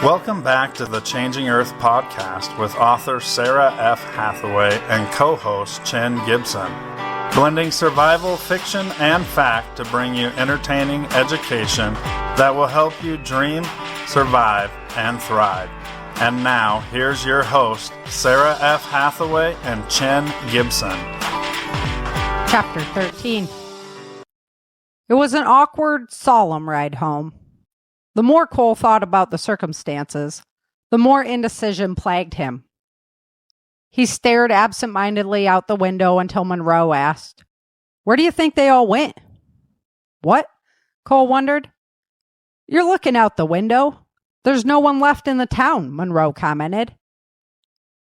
Welcome back to the Changing Earth podcast with author Sarah F. Hathaway and co-host Chen Gibson. Blending survival, fiction, and fact to bring you entertaining education that will help you dream, survive, and thrive. And now, here's your host, Sarah F. Hathaway and Chen Gibson. Chapter 13. It was an awkward, solemn ride home. The more Cole thought about the circumstances, the more indecision plagued him. He stared absent-mindedly out the window until Monroe asked, "Where do you think they all went?" "What?" Cole wondered. "You're looking out the window. There's no one left in the town," Monroe commented.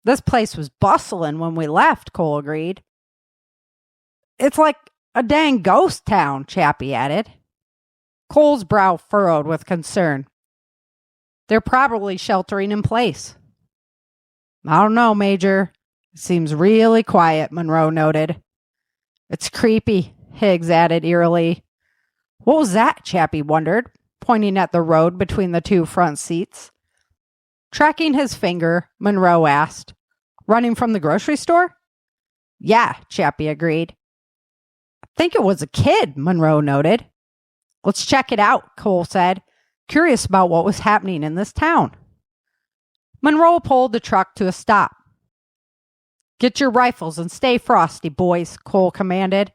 "This place was bustling when we left," Cole agreed. "It's like a dang ghost town," Chappie added. Cole's brow furrowed with concern. "They're probably sheltering in place." "I don't know, Major. It seems really quiet," Monroe noted. "It's creepy," Higgs added eerily. "What was that?" Chappie wondered, pointing at the road between the two front seats. Tracking his finger, Monroe asked, "Running from the grocery store?" "Yeah," Chappie agreed. "I think it was a kid," Monroe noted. "Let's check it out," Cole said, curious about what was happening in this town. Monroe pulled the truck to a stop. "Get your rifles and stay frosty, boys," Cole commanded.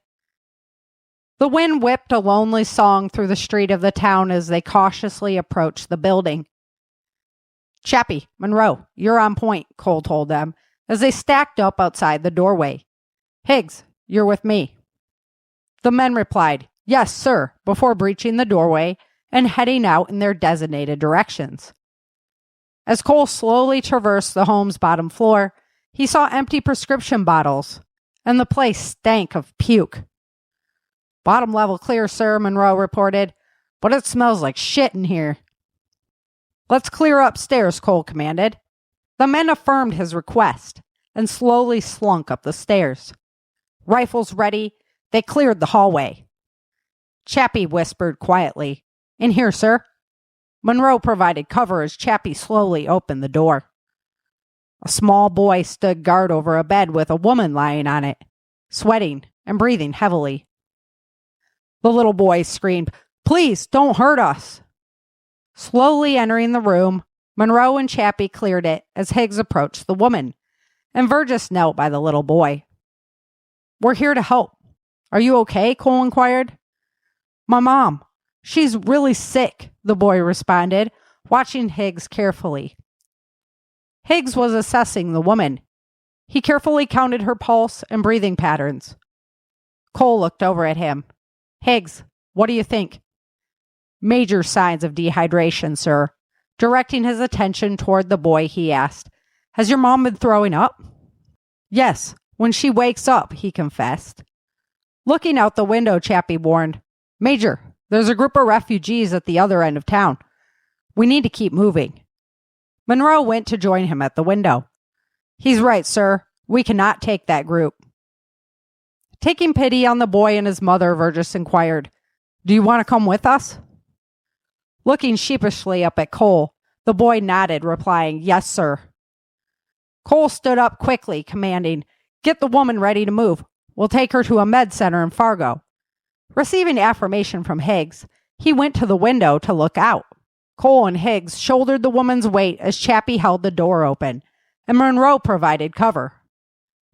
The wind whipped a lonely song through the street of the town as they cautiously approached the building. "Chappie, Monroe, you're on point," Cole told them as they stacked up outside the doorway. "Higgs, you're with me." The men replied, "Yes, sir," before breaching the doorway and heading out in their designated directions. As Cole slowly traversed the home's bottom floor, he saw empty prescription bottles, and the place stank of puke. "Bottom level clear, sir," Monroe reported, "but it smells like shit in here." "Let's clear upstairs," Cole commanded. The men affirmed his request and slowly slunk up the stairs. Rifles ready, they cleared the hallway. Chappie whispered quietly, "In here, sir." Monroe provided cover as Chappie slowly opened the door. A small boy stood guard over a bed with a woman lying on it, sweating and breathing heavily. The little boy screamed, "Please, don't hurt us." Slowly entering the room, Monroe and Chappie cleared it as Higgs approached the woman, and Virgis knelt by the little boy. "We're here to help. Are you okay?" Cole inquired. "My mom, she's really sick," the boy responded, watching Higgs carefully. Higgs was assessing the woman. He carefully counted her pulse and breathing patterns. Cole looked over at him. "Higgs, what do you think?" "Major signs of dehydration, sir." Directing his attention toward the boy, he asked, "Has your mom been throwing up?" "Yes, when she wakes up," he confessed. Looking out the window, Chappie warned, "Major, there's a group of refugees at the other end of town. We need to keep moving." Monroe went to join him at the window. "He's right, sir. We cannot take that group." Taking pity on the boy and his mother, Virgis inquired, "Do you want to come with us?" Looking sheepishly up at Cole, the boy nodded, replying, "Yes, sir." Cole stood up quickly, commanding, "Get the woman ready to move. We'll take her to a med center in Fargo." Receiving affirmation from Higgs, he went to the window to look out. Cole and Higgs shouldered the woman's weight as Chappie held the door open, and Monroe provided cover.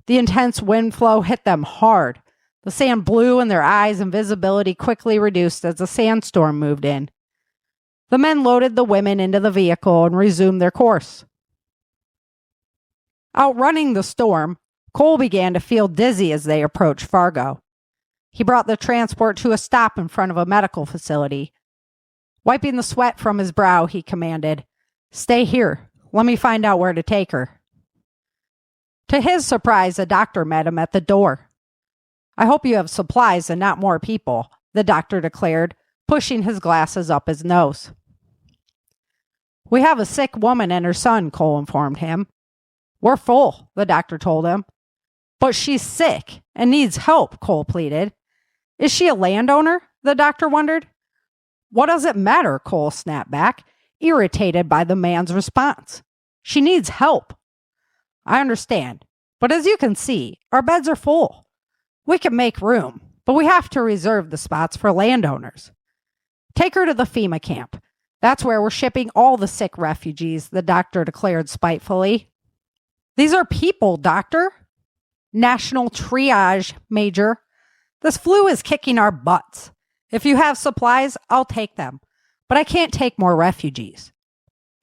The intense wind flow hit them hard. The sand blew in their eyes and visibility quickly reduced as the sandstorm moved in. The men loaded the women into the vehicle and resumed their course. Outrunning the storm, Cole began to feel dizzy as they approached Fargo. He brought the transport to a stop in front of a medical facility. Wiping the sweat from his brow, he commanded, "Stay here. Let me find out where to take her." To his surprise, a doctor met him at the door. "I hope you have supplies and not more people," the doctor declared, pushing his glasses up his nose. "We have a sick woman and her son," Cole informed him. "We're full," the doctor told him. "But she's sick and needs help," Cole pleaded. "Is she a landowner?" the doctor wondered. "What does it matter?" Cole snapped back. irritated by the man's response. She needs help. I understand, but as you can see, our beds are full. We can make room, but we have to reserve the spots for landowners. Take her to the FEMA camp. That's where we're shipping all the sick refugees, the doctor declared spitefully. These are people, doctor. National triage, Major. This flu is kicking our butts. If you have supplies, I'll take them, but I can't take more refugees.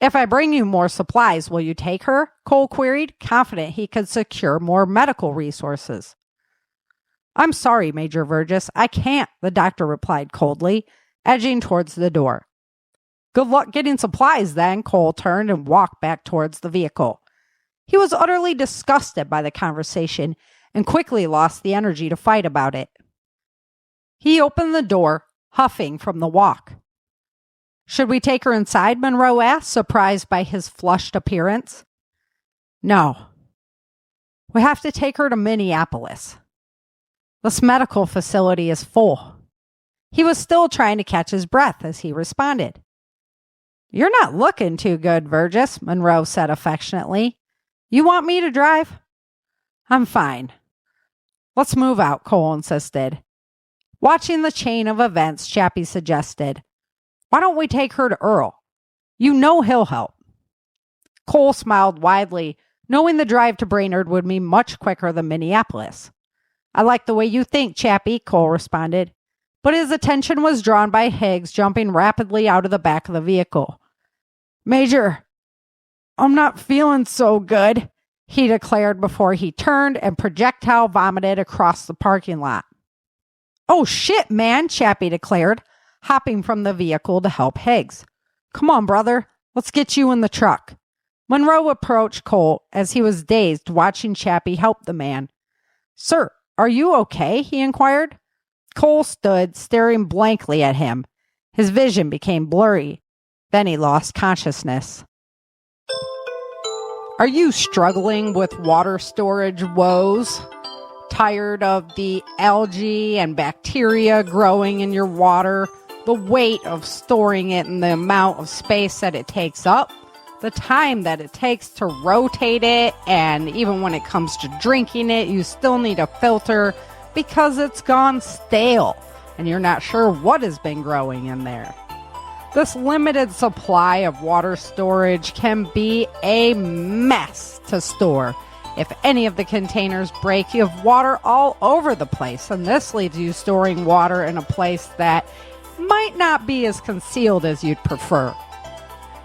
If I bring you more supplies, will you take her? Cole queried, confident he could secure more medical resources. I'm sorry, Major Virgis, I can't, the doctor replied coldly, edging towards the door. Good luck getting supplies then, Cole turned and walked back towards the vehicle. He was utterly disgusted by the conversation and quickly lost the energy to fight about it. He opened the door, huffing from the walk. Should we take her inside? Monroe asked, surprised by his flushed appearance. No. We have to take her to Minneapolis. This medical facility is full. He was still trying to catch his breath as he responded. You're not looking too good, Virgis, Monroe said affectionately. You want me to drive? I'm fine. Let's move out, Cole insisted. Watching the chain of events, Chappie suggested, why don't we take her to Earl? You know he'll help. Cole smiled widely, knowing the drive to Brainerd would be much quicker than Minneapolis. I like the way you think, Chappie, Cole responded. But his attention was drawn by Higgs jumping rapidly out of the back of the vehicle. Major, I'm not feeling so good, he declared before he turned and projectile vomited across the parking lot. Oh shit, man, Chappie declared, hopping from the vehicle to help Higgs. Come on, brother, let's get you in the truck. Monroe approached Cole as he was dazed watching Chappie help the man. Sir, are you okay? He inquired. Cole stood, staring blankly at him. His vision became blurry. Then he lost consciousness. Are you struggling with water storage woes? Tired of the algae and bacteria growing in your water? The weight of storing it and the amount of space that it takes up? The time that it takes to rotate it, and even when it comes to drinking it, you still need a filter because it's gone stale and you're not sure what has been growing in there. This limited supply of water storage can be a mess to store. If any of the containers break, you have water all over the place, and this leaves you storing water in a place that might not be as concealed as you'd prefer.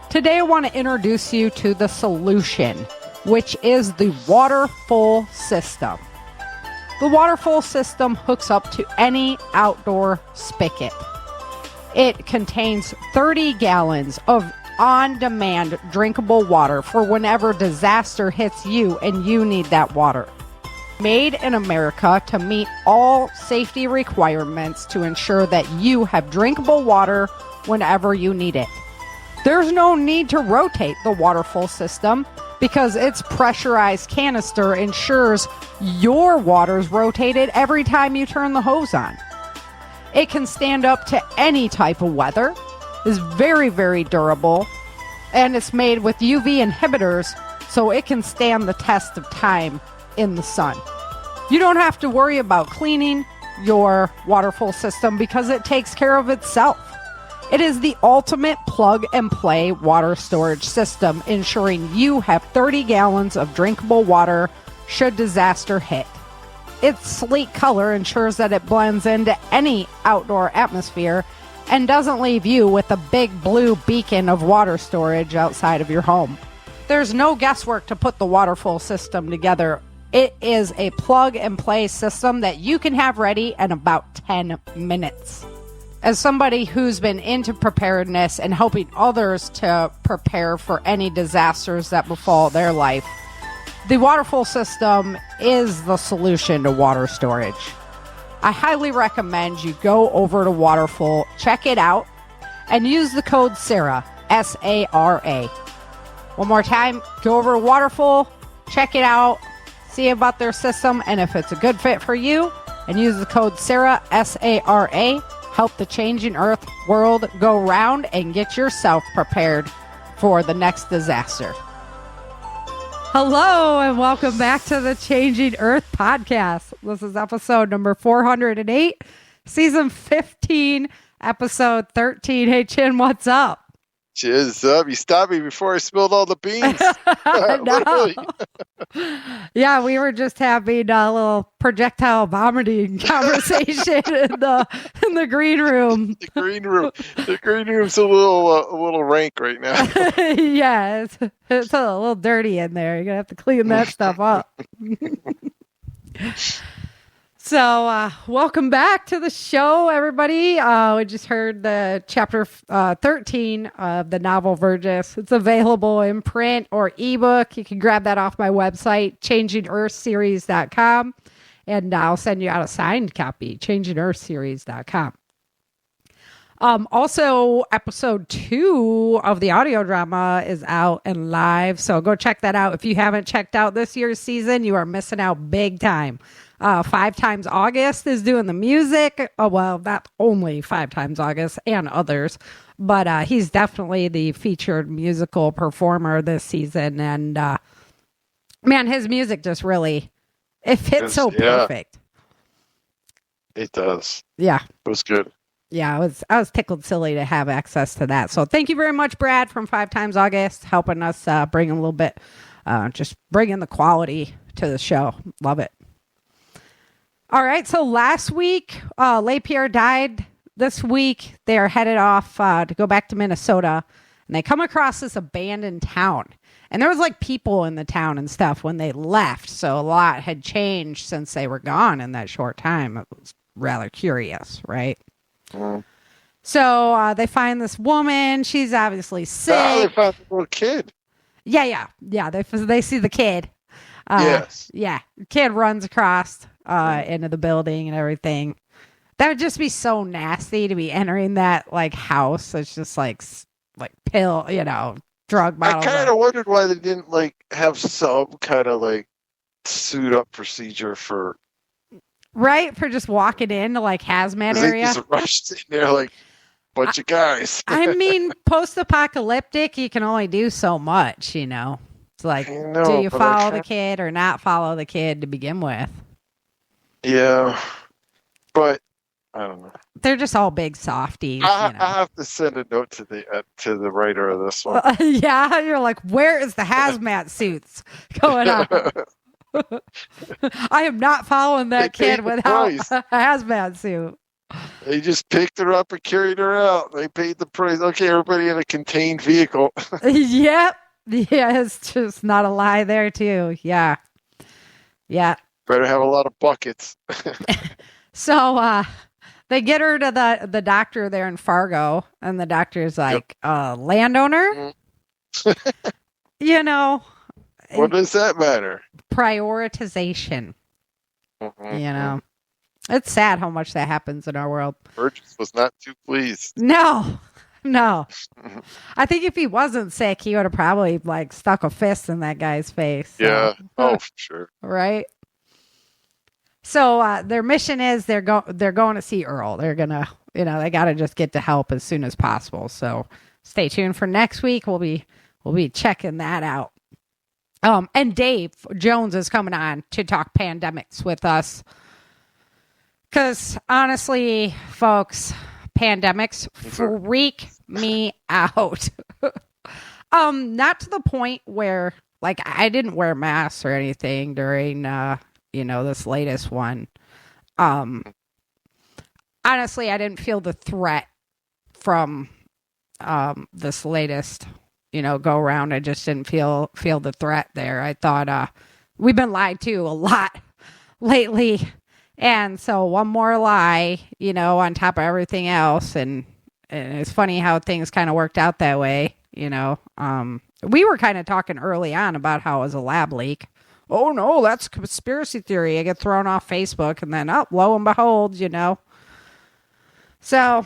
Today I want to introduce you to the solution, which is the waterful system. The waterful system hooks up to any outdoor spigot. It contains 30 gallons of on-demand drinkable water for whenever disaster hits you and you need that water. Made in America to meet all safety requirements to ensure that you have drinkable water whenever you need it. There's no need to rotate the waterful system because its pressurized canister ensures your water's rotated every time you turn the hose on. It can stand up to any type of weather, is very, very durable, and it's made with UV inhibitors so it can stand the test of time in the sun. You don't have to worry about cleaning your waterfall system because it takes care of itself. It is the ultimate plug-and-play water storage system, ensuring you have 30 gallons of drinkable water should disaster hit. Its sleek color ensures that it blends into any outdoor atmosphere and doesn't leave you with a big blue beacon of water storage outside of your home. There's no guesswork to put the waterfall system together. It is a plug-and-play system that you can have ready in about 10 minutes. As somebody who's been into preparedness and helping others to prepare for any disasters that befall their life, the waterfall system is the solution to water storage. I highly recommend you go over to Waterfall, check it out, and use the code SARA, S-A-R-A. One more time, go over to Waterfall, check it out, see about their system, and if it's a good fit for you, and use the code SARA, S-A-R-A, help the changing earth world go round and get yourself prepared for the next disaster. Hello, and welcome back to the Changing Earth podcast. This is episode number 408, season 15, episode 13. Hey, Chin, what's up? Cheers up. You stopped me before I spilled all the beans. Yeah, we were just having a little projectile vomiting conversation in the green room. The green room's a little rank right now. Yeah, it's a little dirty in there. You're gonna have to clean that stuff up. So, welcome back to the show, everybody. We just heard the chapter 13 of the novel Virgis. It's available in print or ebook. You can grab that off my website, changingearthseries.com, and I'll send you out a signed copy, changingearthseries.com. Also, episode 2 of the audio drama is out and live, so go check that out. If you haven't checked out this year's season, you are missing out big time. 5 Times August is doing the music. Oh, well, not only 5 Times August and others, but he's definitely the featured musical performer this season. And man, his music just really, it fits so perfect. It does. Yeah. It was good. Yeah, I was tickled silly to have access to that. So thank you very much, Brad from 5 Times August, helping us bring a little bit, just bringing the quality to the show. Love it. All right, so last week, LePierre died. This week, they are headed off to go back to Minnesota, and they come across this abandoned town. And there was like people in the town and stuff when they left, so a lot had changed since they were gone in that short time. It was rather curious, right? Mm. So they find this woman. She's obviously sick. Oh, they found the little kid. Yeah. They see the kid. Yes. Yeah. Kid runs across into the building and everything. That would just be so nasty to be entering that like house. It's just like pill, drug bottles. I kind of wondered why they didn't like have some kind of like suit up procedure for. Right, for just walking into like hazmat area. They just rushed in there like a bunch of guys. I mean, post-apocalyptic, you can only do so much, It's like, do you follow the kid or not follow the kid to begin with? Yeah, but I don't know. They're just all big softies. I have to send a note to the writer of this one. Yeah, you're like, where is the hazmat suits going on? I am not following that kid without a hazmat suit. They just picked her up and carried her out. They paid the price. Okay, everybody in a contained vehicle. Yep. Yeah, it's just not a lie there, too. Yeah. Better have a lot of buckets. So they get her to the doctor there in Fargo, and the doctor's like, landowner? What does that matter? Prioritization. Mm-hmm. It's sad how much that happens in our world. Virgis was not too pleased. No. I think if he wasn't sick, he would have probably like stuck a fist in that guy's face. So. Yeah. Oh, for sure. Right. So their mission is they're going to see Earl. They're gonna, they got to just get to help as soon as possible. So stay tuned for next week. We'll be checking that out. And Dave Jones is coming on to talk pandemics with us. Because honestly, folks, pandemics freak me out. Not to the point where like I didn't wear masks or anything during this latest one. Honestly, I didn't feel the threat from this latest go around. I just didn't feel the threat there. I thought we've been lied to a lot lately. And so one more lie, on top of everything else. And it's funny how things kind of worked out that way, We were kind of talking early on about how it was a lab leak. Oh, no, that's conspiracy theory. I get thrown off Facebook and then, lo and behold, So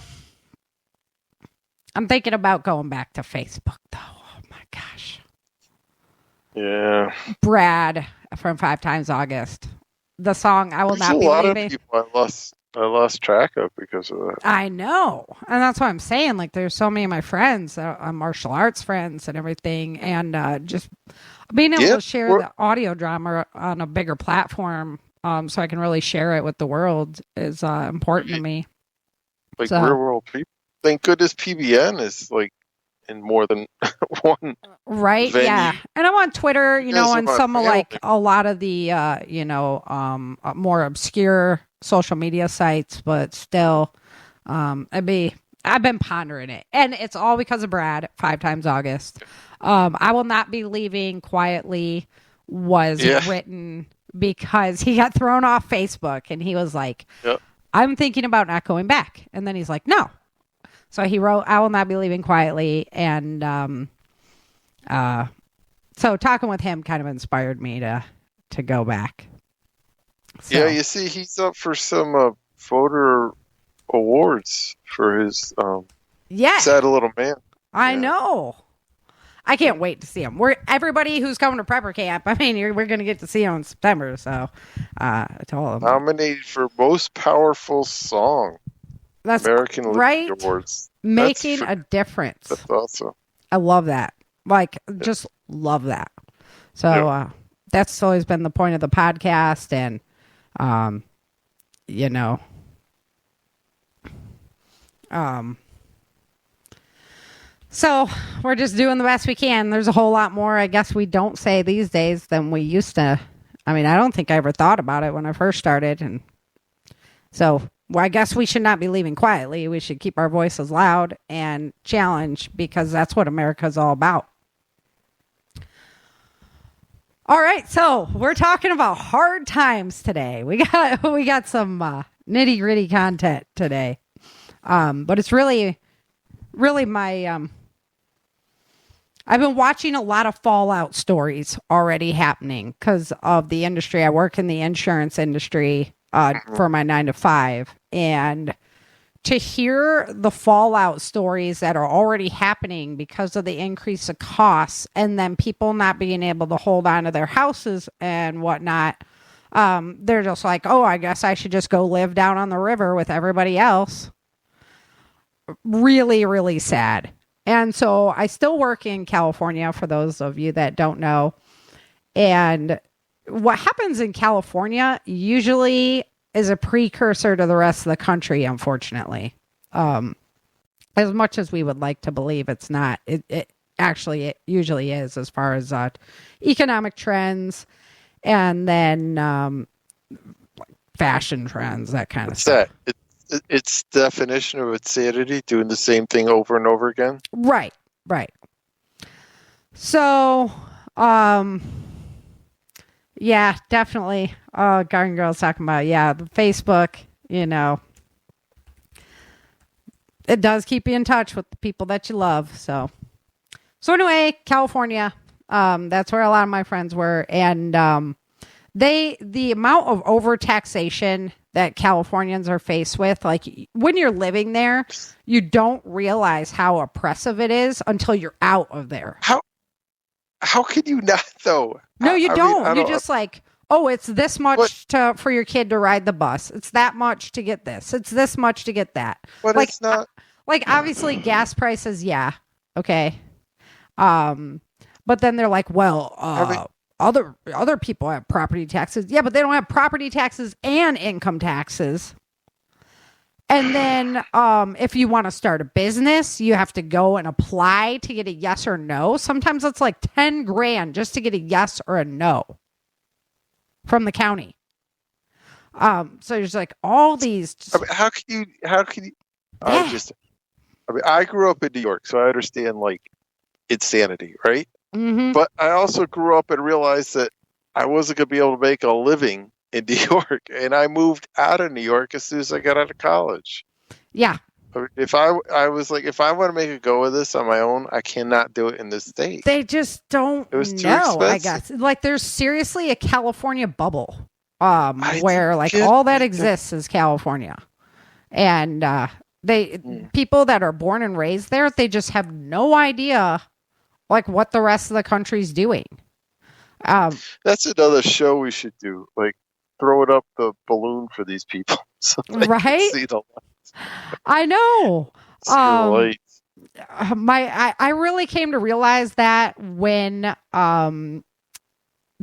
I'm thinking about going back to Facebook, though. Oh, my gosh. Yeah. Brad from 5 Times August. The song I Will Not Be Leaving. There's a lot of people I lost I lost track of because of that. I know. And that's what I'm saying. Like, there's so many of my friends, martial arts friends and everything. And just being able to share the audio drama on a bigger platform so I can really share it with the world is important to me. Like real world people. Thank goodness PBN is like in more than one right venue. Yeah, and I'm on Twitter, on some of like a lot of the more obscure social media sites, but still I've been pondering it, and it's all because of Brad. 5 times August. I will not be leaving quietly was written because he got thrown off Facebook, and he was like, I'm thinking about not going back, and then he's like, no. So he wrote, I will not be leaving quietly. And so talking with him kind of inspired me to go back. So. Yeah, you see, he's up for some voter awards for his sad little man. I know. I can't wait to see him. Everybody who's coming to prepper camp, I mean, we're going to get to see him in September. So I told him. Nominated for most powerful song. That's American right. Awards. Making a difference. That's awesome. I love that. Like, just love that. So that's always been the point of the podcast. And, so we're just doing the best we can. There's a whole lot more, I guess, we don't say these days than we used to. I mean, I don't think I ever thought about it when I first started. And so... Well, I guess we should not be leaving quietly. We should keep our voices loud and challenge because that's what America's all about. All right, so we're talking about hard times today. We got some nitty gritty content today, but it's really my. I've been watching a lot of fallout stories already happening because of the industry. I work in the insurance industry. For my 9 to 5, and to hear the fallout stories that are already happening because of the increase of costs, and then people not being able to hold on to their houses and whatnot, they're just like, oh, I guess I should just go live down on the river with everybody else. Really, really sad. And so I still work in California, for those of you that don't know, and what happens in California usually is a precursor to the rest of the country, unfortunately. As much as we would like to believe it's not, it usually is, as far as economic trends and then fashion trends, that kind of stuff. It's definition of insanity, doing the same thing over and over again. Right. So, yeah, definitely. Garden Girl's talking about, the Facebook, it does keep you in touch with the people that you love. So anyway, California, that's where a lot of my friends were. And the amount of overtaxation that Californians are faced with, like when you're living there, you don't realize how oppressive it is until you're out of there. How can you not, though? No, you don't. You're just like, oh, it's this much for your kid to ride the bus. It's that much to get this. It's this much to get that. But like, it's not. Like, obviously, gas prices, okay. But then they're like, well, other people have property taxes. Yeah, but they don't have property taxes and income taxes. And then if you want to start a business, you have to go and apply to get a yes or no. Sometimes it's like 10 grand just to get a yes or a no from the county. So there's like all these. How can you? I grew up in New York, so I understand like insanity, right? Mm-hmm. But I also grew up and realized that I wasn't going to be able to make a living in New York, and I moved out of New York as soon as I got out of college. Yeah. If I was like, if I want to make a go of this on my own, I cannot do it in this state. They just don't It was too know, expensive. I guess. Like, there's seriously a California bubble where like all that exists is California. And people that are born and raised there, they just have no idea like what the rest of the country's doing. That's another show we should do. Like, throw it up the balloon for these people. so they Right? can see the I know. light. I really came to realize that when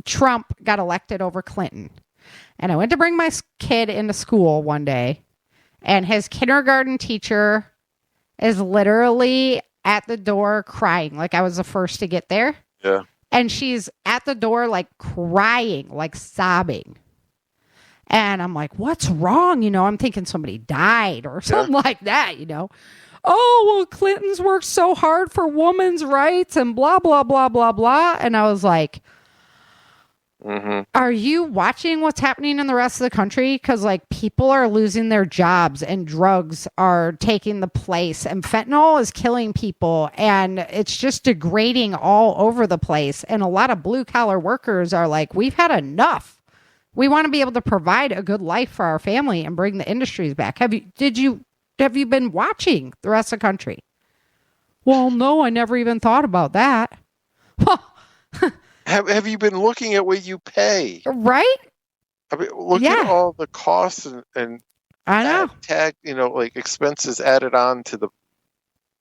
Trump got elected over Clinton. And I went to bring my kid into school one day, and his kindergarten teacher is literally at the door crying. Like I was the first to get there. Yeah. And she's at the door, like crying, like sobbing. And I'm like, what's wrong? I'm thinking somebody died or something like that, Oh, well, Clinton's worked so hard for women's rights and blah, blah, blah, blah, blah. And I was like, are you watching what's happening in the rest of the country? Because like people are losing their jobs and drugs are taking the place and fentanyl is killing people and it's just degrading all over the place. And a lot of blue collar workers are like, we've had enough. We want to be able to provide a good life for our family and bring the industries back. Have you been watching the rest of the country? Well, no, I never even thought about that. Well, Have you been looking at what you pay? Right? I mean, look at all the costs and I know tag, like expenses added on to the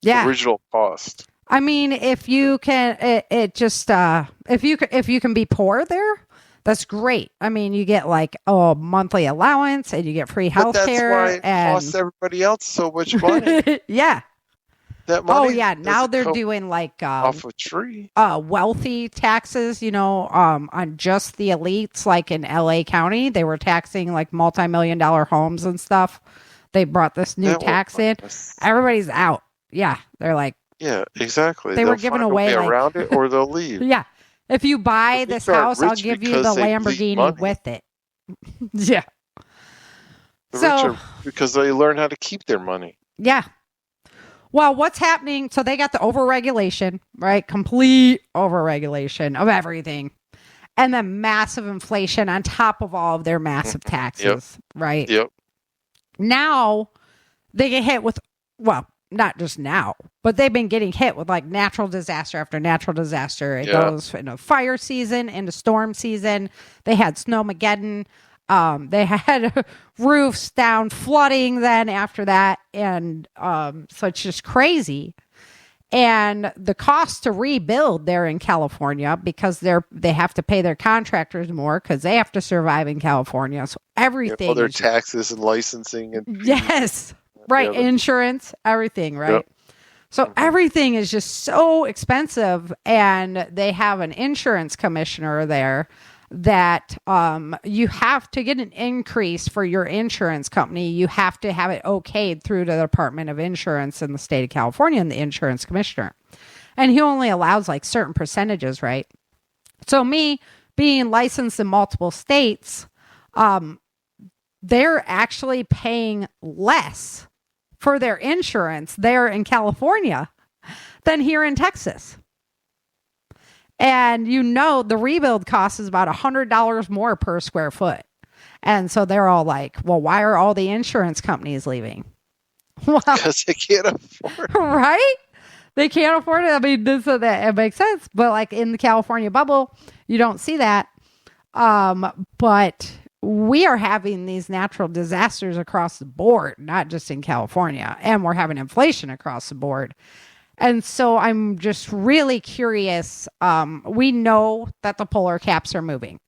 original cost. I mean, if you can, if you can be poor there, that's great. I mean, you get like a monthly allowance and you get free health care. That's why it costs everybody else so much money. Yeah. That money now they're doing like off a tree. Wealthy taxes, on just the elites, like in LA County, they were taxing like multi-million-dollar homes and stuff. They brought this new tax in. Everybody's out. Yeah, they're like, yeah, exactly. They were giving away like, around it, or they'll leave. Yeah, if you buy this house, I'll give you the Lamborghini with it. Yeah. The rich are, because they learn how to keep their money. Yeah. Well, what's happening? So they got the overregulation, right? Complete overregulation of everything. And then massive inflation on top of all of their massive taxes, right? Yep. Now they get hit with, well, not just now, but they've been getting hit with like natural disaster after natural disaster. It goes into fire season, into storm season. They had Snowmageddon. They had roofs down, flooding then after that. And so it's just crazy. And the cost to rebuild there in California, because they have to pay their contractors more because they have to survive in California. So everything. All their taxes and licensing. And yes. Right. Insurance, everything. Right. Yep. So everything is just so expensive. And they have an insurance commissioner there that you have to get an increase for your insurance company. You have to have it okayed through the Department of Insurance in the state of California and the insurance commissioner. And he only allows like certain percentages, right? So me being licensed in multiple states, they're actually paying less for their insurance there in California than here in Texas. And the rebuild cost is about $100 more per square foot. And so they're all like, well, why are all the insurance companies leaving? Well, because they can't afford it. Right? They can't afford it. I mean, it makes sense. But like in the California bubble, you don't see that. But we are having these natural disasters across the board, not just in California. And we're having inflation across the board. And so I'm just really curious. We know that the polar caps are moving.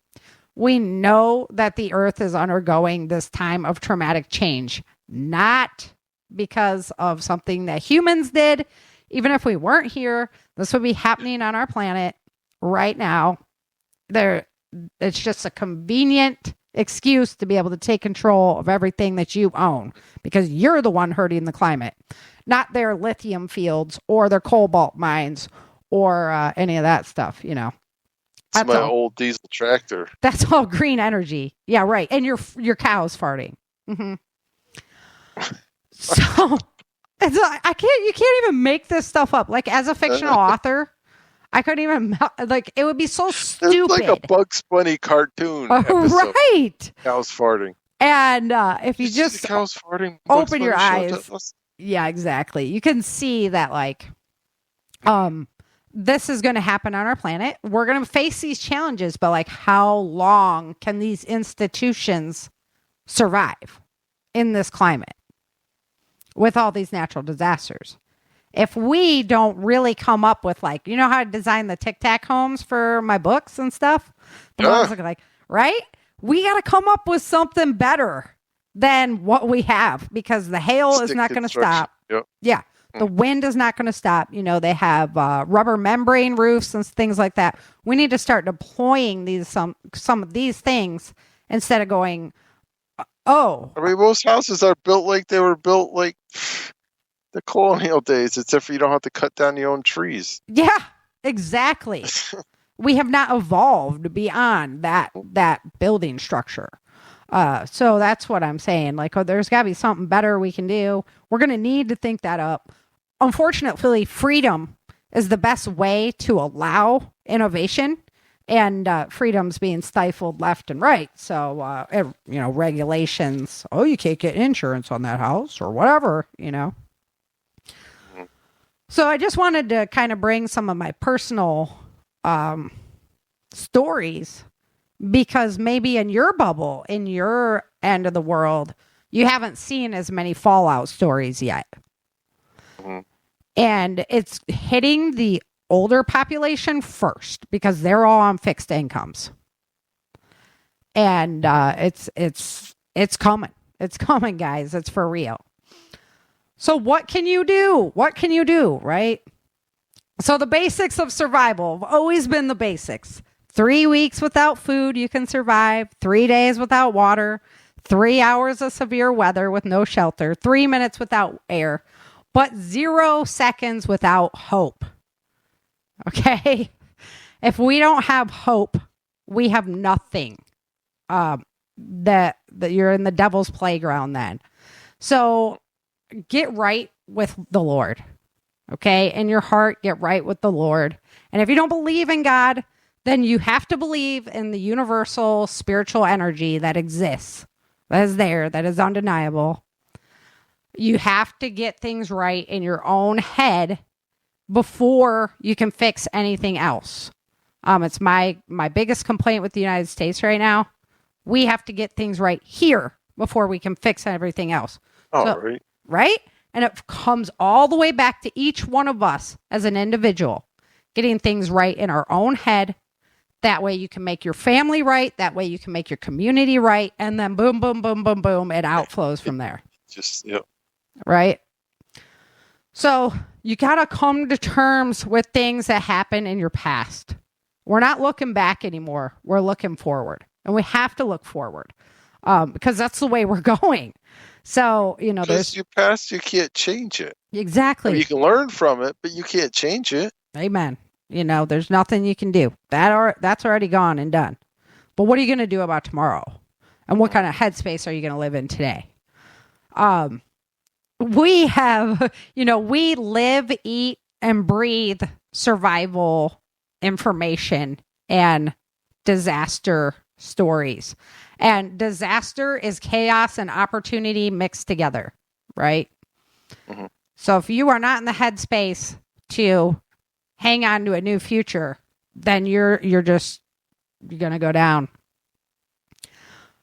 We know that the Earth is undergoing this time of traumatic change, not because of something that humans did. Even if we weren't here, this would be happening on our planet right now. It's just a convenient excuse to be able to take control of everything that you own because you're the one hurting the climate. Not their lithium fields or their cobalt mines or any of that stuff, That's my old diesel tractor. That's all green energy. Yeah, right. And your cow's farting. Mm-hmm. So you can't even make this stuff up. Like as a fictional author, I couldn't even it would be so stupid. It's like a Bugs Bunny cartoon episode. Right. Cows farting. And if you just cows farting, open your eyes. Yeah, exactly. You can see that this is going to happen on our planet. We're going to face these challenges, but like, how long can these institutions survive? in this climate with all these natural disasters. If we don't really come up with, like, you know how I design the Tic Tac homes for my books and stuff? The ones look like, right? We got to come up with something better than what we have, because the hail is not going to stop. Yep. Yeah. The wind is not going to stop. You know, they have rubber membrane roofs and things like that. We need to start deploying some of these things instead of going, I mean, most houses are built like they were built like the colonial days, except for you don't have to cut down your own trees. Yeah, exactly. We have not evolved beyond that building structure. So that's what I'm saying. Like, there's got to be something better we can do. We're going to need to think that up. Unfortunately, freedom is the best way to allow innovation, and freedom's being stifled left and right. So, regulations. Oh, you can't get insurance on that house or whatever, So I just wanted to kind of bring some of my personal stories, because maybe in your bubble, in your end of the world, you haven't seen as many fallout stories yet. And it's hitting the older population first, because they're all on fixed incomes. And it's coming. It's coming, guys. It's for real. So what can you do? What can you do, right? So the basics of survival have always been the basics. 3 weeks without food, you can survive. 3 days without water. 3 hours of severe weather with no shelter. 3 minutes without air. But 0 seconds without hope. Okay? If we don't have hope, we have nothing. That you're in the devil's playground then. So get right with the Lord. Okay? In your heart, get right with the Lord. And if you don't believe in God, then you have to believe in the universal spiritual energy that exists, that is there, that is undeniable. You have to get things right in your own head before you can fix anything else. It's my biggest complaint with the United States right now. We have to get things right here before we can fix everything else. Right? And it comes all the way back to each one of us as an individual, getting things right in our own head. That way you can make your family right. That way you can make your community right. And then boom, boom, boom, boom, boom, it outflows from there. Right? So you got to come to terms with things that happen in your past. We're not looking back anymore. We're looking forward. And we have to look forward because that's the way we're going. So, there's your past, you can't change it. Exactly. I mean, you can learn from it, but you can't change it. Amen. There's nothing you can do. That's already gone and done. But what are you going to do about tomorrow? And what kind of headspace are you going to live in today? We have, we live, eat, and breathe survival information and disaster stories. And disaster is chaos and opportunity mixed together, right? Mm-hmm. So if you are not in the headspace to hang on to a new future, then you're going to go down.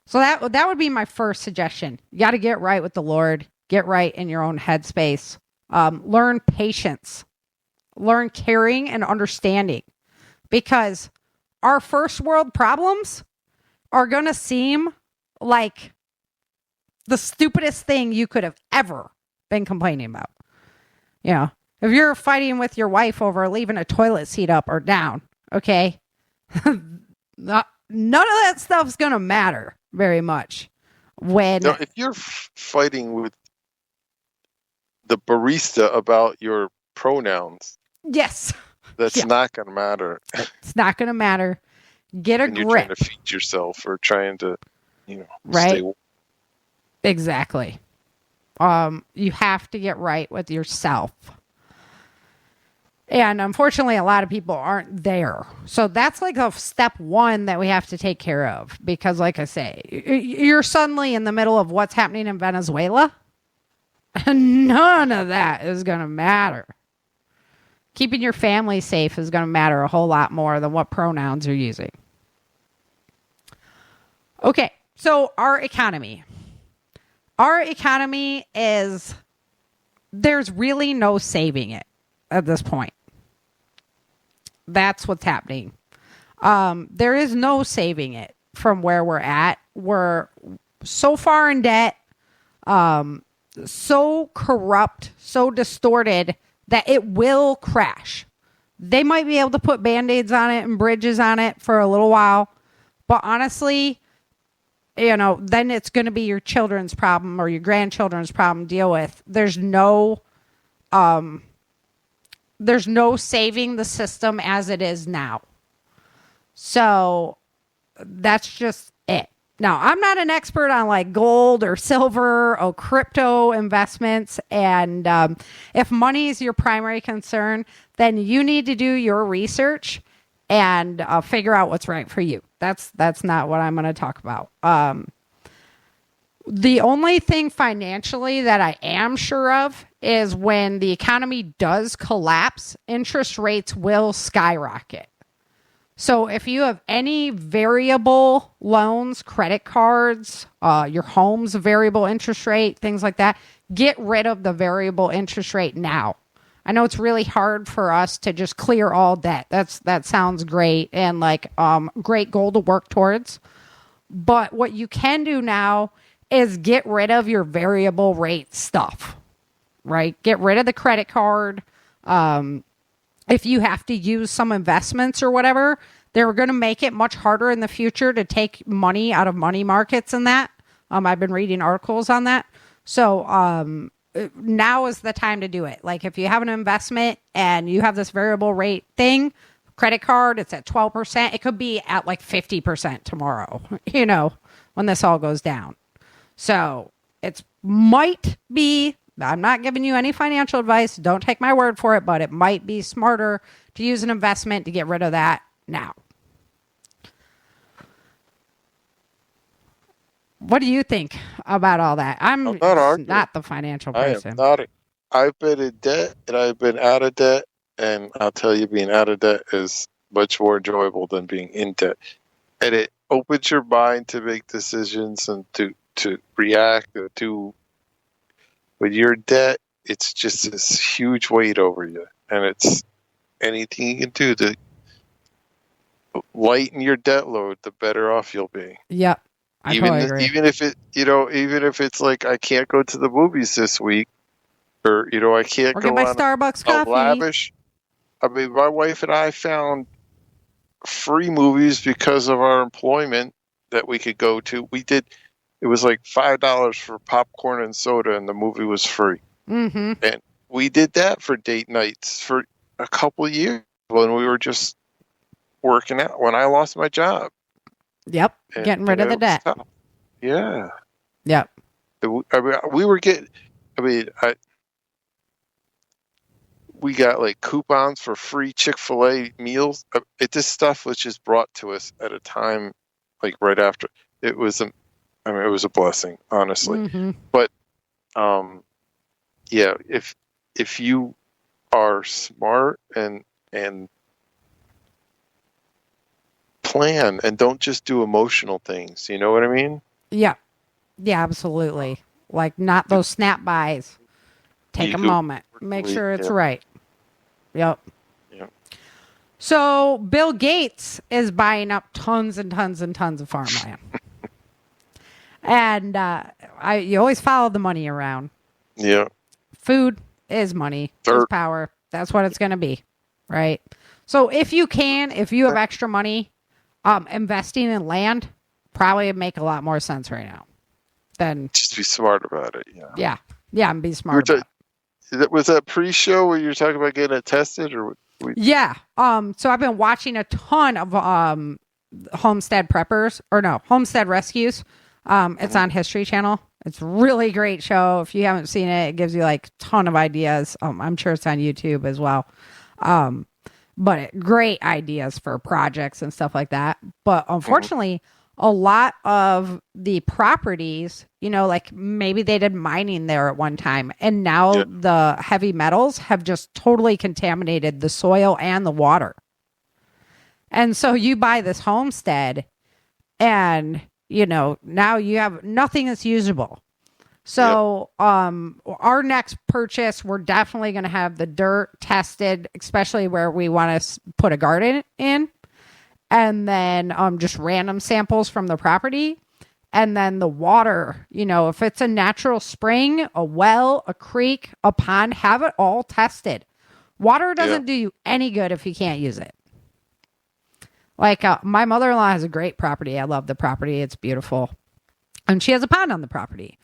So that would be my first suggestion. You got to get right with the Lord. Get right in your own headspace. Learn patience. Learn caring and understanding. Because our first world problems are going to seem like the stupidest thing you could have ever been complaining about. If you're fighting with your wife over leaving a toilet seat up or down, okay, none of that stuff's going to matter very much. If you're fighting with the barista about your pronouns, yes, that's not going to matter. It's not going to matter. Get a grip. You're trying to feed yourself or trying to, right? Stay. Exactly. You have to get right with yourself. And unfortunately, a lot of people aren't there. So that's like a step one that we have to take care of. Because like I say, you're suddenly in the middle of what's happening in Venezuela. And none of that is going to matter. Keeping your family safe is going to matter a whole lot more than what pronouns you're using. Okay, so our economy. our economy there's really no saving it at this point. That's what's happening. There is no saving it from where we're at. We're so far in debt, so corrupt, so distorted that it will crash. They might be able to put Band-Aids on it and bridges on it for a little while. But honestly, then it's going to be your children's problem or your grandchildren's problem to deal with. There's no saving the system as it is now. So that's just it. Now, I'm not an expert on like gold or silver or crypto investments. And if money is your primary concern, then you need to do your research and figure out what's right for you. That's not what I'm going to talk about. The only thing financially that I am sure of is when the economy does collapse, interest rates will skyrocket. So if you have any variable loans, credit cards, your home's a variable interest rate, things like that, get rid of the variable interest rate now. I know it's really hard for us to just clear all debt. That sounds great and like great goal to work towards. But what you can do now is get rid of your variable rate stuff, right? Get rid of the credit card. If you have to use some investments or whatever, they're going to make it much harder in the future to take money out of money markets and that. I've been reading articles on that. So now is the time to do it. Like if you have an investment and you have this variable rate thing, credit card, it's at 12%. It could be at like 50% tomorrow, when this all goes down. So it might be, I'm not giving you any financial advice. Don't take my word for it, but it might be smarter to use an investment to get rid of that now. What do you think about all that? I'm not the financial person. I've been in debt and I've been out of debt, and I'll tell you, being out of debt is much more enjoyable than being in debt. And it opens your mind to make decisions and to react to. When you're in debt, it's just this huge weight over you, and it's anything you can do to lighten your debt load, the better off you'll be. Yep. Even if it's like I can't go to the movies this week, or I can't go get my on Starbucks coffee. Lavish. I mean, my wife and I found free movies because of our employment that we could go to. We did. It was like $5 for popcorn and soda, and the movie was free. Mm-hmm. And we did that for date nights for a couple of years when we were just working out. When I lost my job. Yep, getting rid of the debt. Tough. Yeah. Yep. We got like coupons for free Chick-fil-A meals. This stuff was just brought to us at a time like right after. It was a blessing, honestly. Mm-hmm. But yeah, if you are smart and plan and don't just do emotional things, you know what I mean? Yeah. Yeah, absolutely. Like not those snap buys. Take a moment. Make sure it's right. Yep. Yep. So Bill Gates is buying up tons and tons and tons of farmland. And you always follow the money around. Yeah. Food is money. Is power. That's what it's going to be. Right? So if you have extra money, investing in land probably would make a lot more sense right now. Than just be smart about it. Yeah. Yeah, and be smart about it. Was that pre-show where you were talking about getting it tested, or? Yeah. So I've been watching a ton of homestead rescues. It's on History Channel. It's a really great show. If you haven't seen it, it gives you like a ton of ideas. I'm sure it's on YouTube as well. But great ideas for projects and stuff like that. But unfortunately, a lot of the properties, like maybe they did mining there at one time, and now the heavy metals have just totally contaminated the soil and the water. And so you buy this homestead and, now you have nothing that's usable. So, our next purchase, we're definitely going to have the dirt tested, especially where we want to put a garden in, and then just random samples from the property, and then the water. If it's a natural spring, a well, a creek, a pond, have it all tested. Water doesn't do you any good if you can't use it. Like my mother-in-law has a great property. I love the property. It's beautiful, and she has a pond on the property.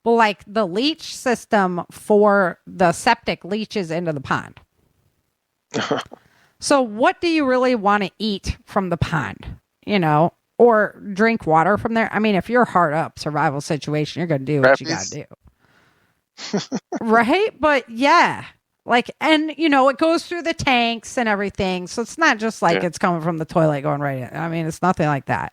Well, like the leach system for the septic leaches into the pond. So what do you really want to eat from the pond, or drink water from there? I mean, if you're hard up survival situation, you're going to do what you got to do. Right? But yeah, and it goes through the tanks and everything. So it's not just like it's coming from the toilet going right in. I mean, it's nothing like that.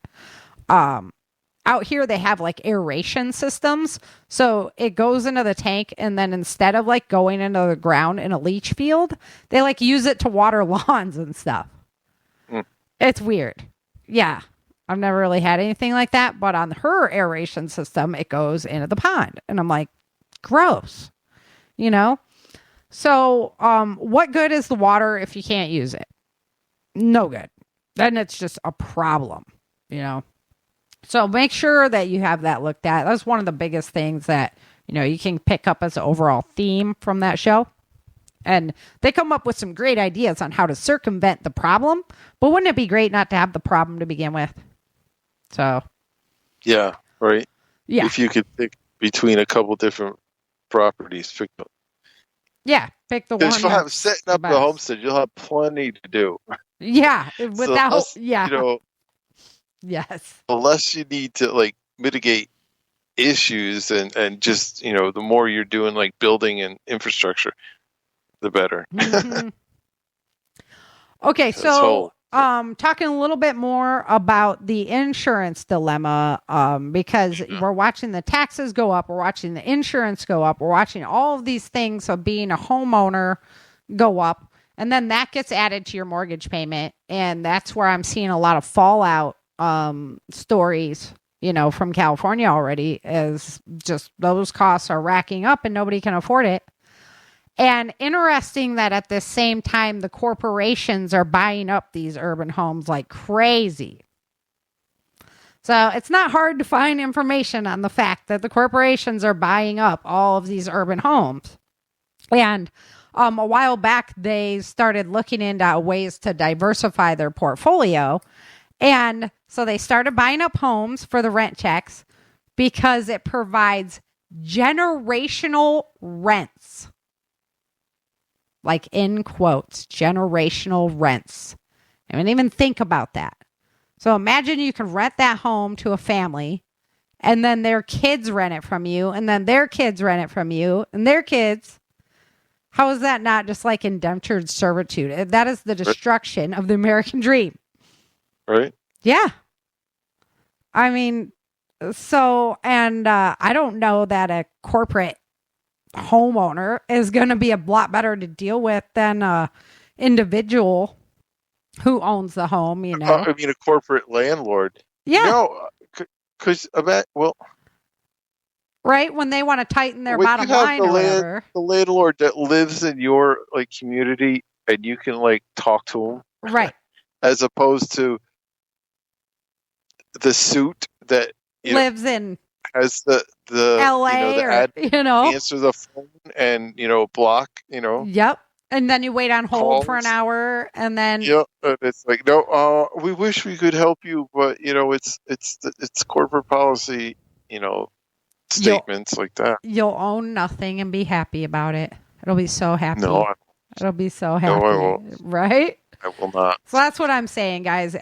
Out here, they have like aeration systems. So it goes into the tank, and then instead of like going into the ground in a leach field, they like use it to water lawns and stuff. It's weird. Yeah. I've never really had anything like that. But on her aeration system, it goes into the pond. And I'm like, gross. So what good is the water if you can't use it? No good. Then it's just a problem, So make sure that you have that looked at. That's one of the biggest things that, you can pick up as an overall theme from that show. And they come up with some great ideas on how to circumvent the problem. But wouldn't it be great not to have the problem to begin with? So. Yeah, right. Yeah. If you could pick between a couple different properties, pick the one. Because you'll have setting up the homestead, you'll have plenty to do. Yeah, without, Yes. Unless you need to like mitigate issues and just, the more you're doing like building and infrastructure, the better. Mm-hmm. Okay, so talking a little bit more about the insurance dilemma, because we're watching the taxes go up, we're watching the insurance go up, we're watching all of these things of being a homeowner go up, and then that gets added to your mortgage payment, and that's where I'm seeing a lot of fallout stories, from California already, as just those costs are racking up and nobody can afford it. And interesting that at the same time, the corporations are buying up these urban homes like crazy. So it's not hard to find information on the fact that the corporations are buying up all of these urban homes. And a while back, they started looking into ways to diversify their portfolio. And so they started buying up homes for the rent checks because it provides generational rents. Like in quotes, generational rents. I didn't even think about that. So imagine you can rent that home to a family, and then their kids rent it from you, and then their kids rent it from you, and their kids. How is that not just like indentured servitude? That is the destruction of the American dream. Right? Yeah. I mean, so, and I don't know that a corporate homeowner is going to be a lot better to deal with than a individual who owns the home, I mean, a corporate landlord. Yeah. Because right? When they want to tighten their bottom line or whatever. The landlord that lives in your like community, and you can like talk to him. Right. As opposed to the suit that lives in has the LA answer the phone and block Yep. And then you wait on hold calls for an hour, and then and it's like, no, we wish we could help you, but it's corporate policy, statements like that. You'll own nothing and be happy about it. It'll be so happy. It'll be so happy. No, I won't. Right? I will not. So that's what I'm saying, guys.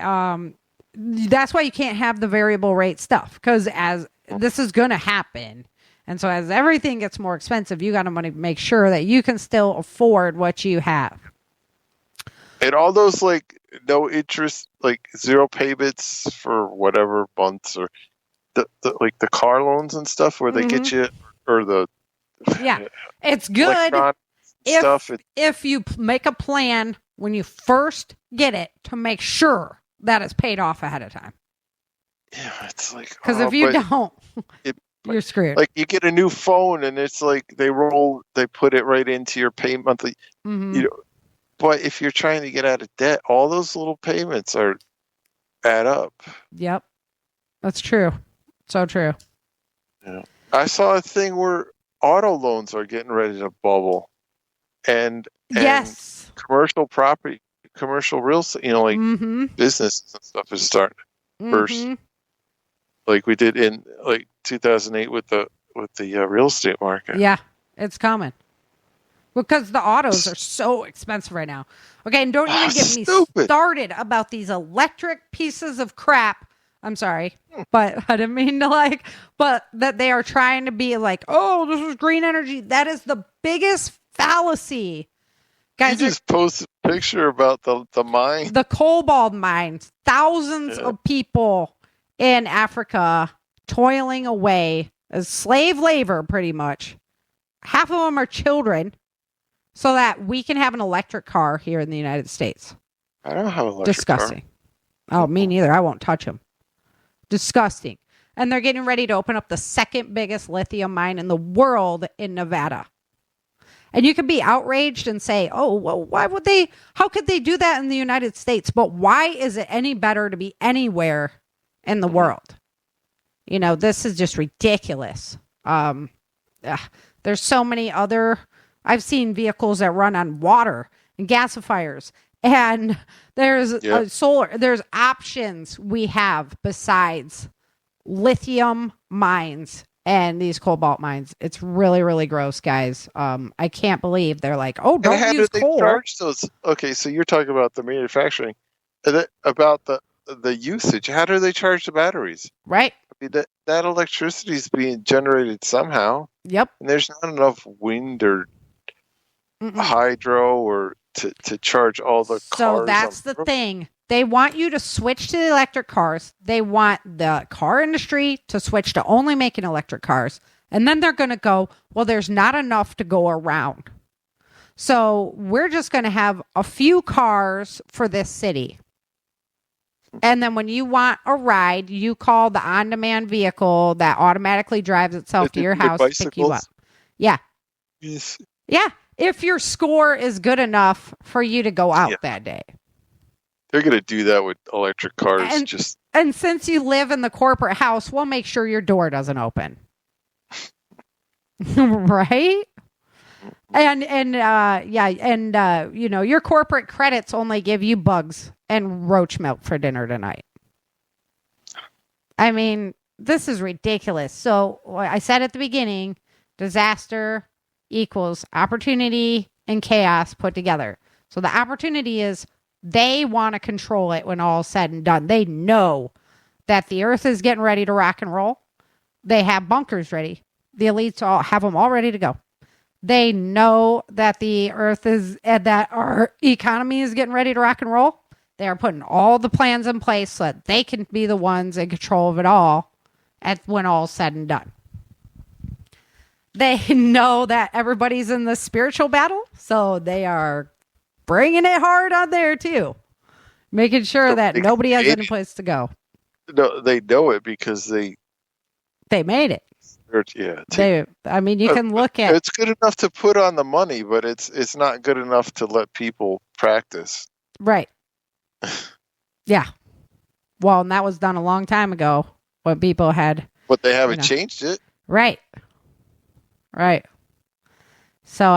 That's why you can't have the variable rate stuff, because as this is going to happen. And so as everything gets more expensive, you got to make sure that you can still afford what you have. And all those like no interest, like zero payments for whatever months, or the like the car loans and stuff where they get you, or the it's good if you make a plan when you first get it to make sure that it's paid off ahead of time. Yeah, it's like, because if you don't, You're screwed. Like you get a new phone and it's like they put it right into your pay monthly. Mm-hmm. You know, but if you're trying to get out of debt, all those little payments add up. Yep. That's true. So true. Yeah. I saw a thing where auto loans are getting ready to bubble. And yes. Commercial property, commercial real estate, like businesses and stuff is starting to burst. Like we did in like 2008 with the real estate market. Yeah, it's coming. Because the autos are so expensive right now. Okay, and don't even get me started about these electric pieces of crap. I'm sorry, but I didn't mean to but that they are trying to be like, oh, this is green energy. That is the biggest fallacy. Guys, you just posted a picture about the mine. The cobalt mines. Thousands of people in Africa toiling away as slave labor, pretty much. Half of them are children, so that we can have an electric car here in the United States. I don't have an electric Disgusting. car. Oh, me neither. I won't touch them. Disgusting. And they're getting ready to open up the second biggest lithium mine in the world in Nevada. And you could be outraged and say, oh, well, how could they do that in the United States? But why is it any better to be anywhere in the world? This is just ridiculous. There's so many I've seen vehicles that run on water and gasifiers, and there's solar. There's options we have besides lithium mines and these cobalt mines. It's really, really gross, guys. I can't believe they're like, oh, don't use coal. Charge those? Okay, so you're talking about the manufacturing, about the usage. How do they charge the batteries? Right. I mean, that electricity is being generated somehow. Yep. And there's not enough wind or hydro or to charge all the cars. So that's the thing. They want you to switch to the electric cars. They want the car industry to switch to only making electric cars. And then they're going to go, well, there's not enough to go around. So we're just going to have a few cars for this city. And then when you want a ride, you call the on-demand vehicle that automatically drives itself to your house to pick you up. Yeah. Yes. Yeah. If your score is good enough for you to go out that day. They're going to do that with electric cars. And since you live in the corporate house, we'll make sure your door doesn't open. Right? Your corporate credits only give you bugs and roach milk for dinner tonight. I mean, this is ridiculous. So I said at the beginning, disaster equals opportunity and chaos put together. So the opportunity is they want to control it when all is said and done. They know that the earth is getting ready to rock and roll. They have bunkers ready. The elites all have them all ready to go. They know that the earth is, that our economy is getting ready to rock and roll. They are putting all the plans in place so that they can be the ones in control of it all when all is said and done. They know that everybody's in the spiritual battle, so they are bringing it hard on there too, making sure that nobody has any place to go. No, they know it because they made it. Yeah. You can look at. It's good enough to put on the money, but it's not good enough to let people practice. Right. Yeah. Well, and that was done a long time ago when people had. But they haven't changed it. Right. Right. So,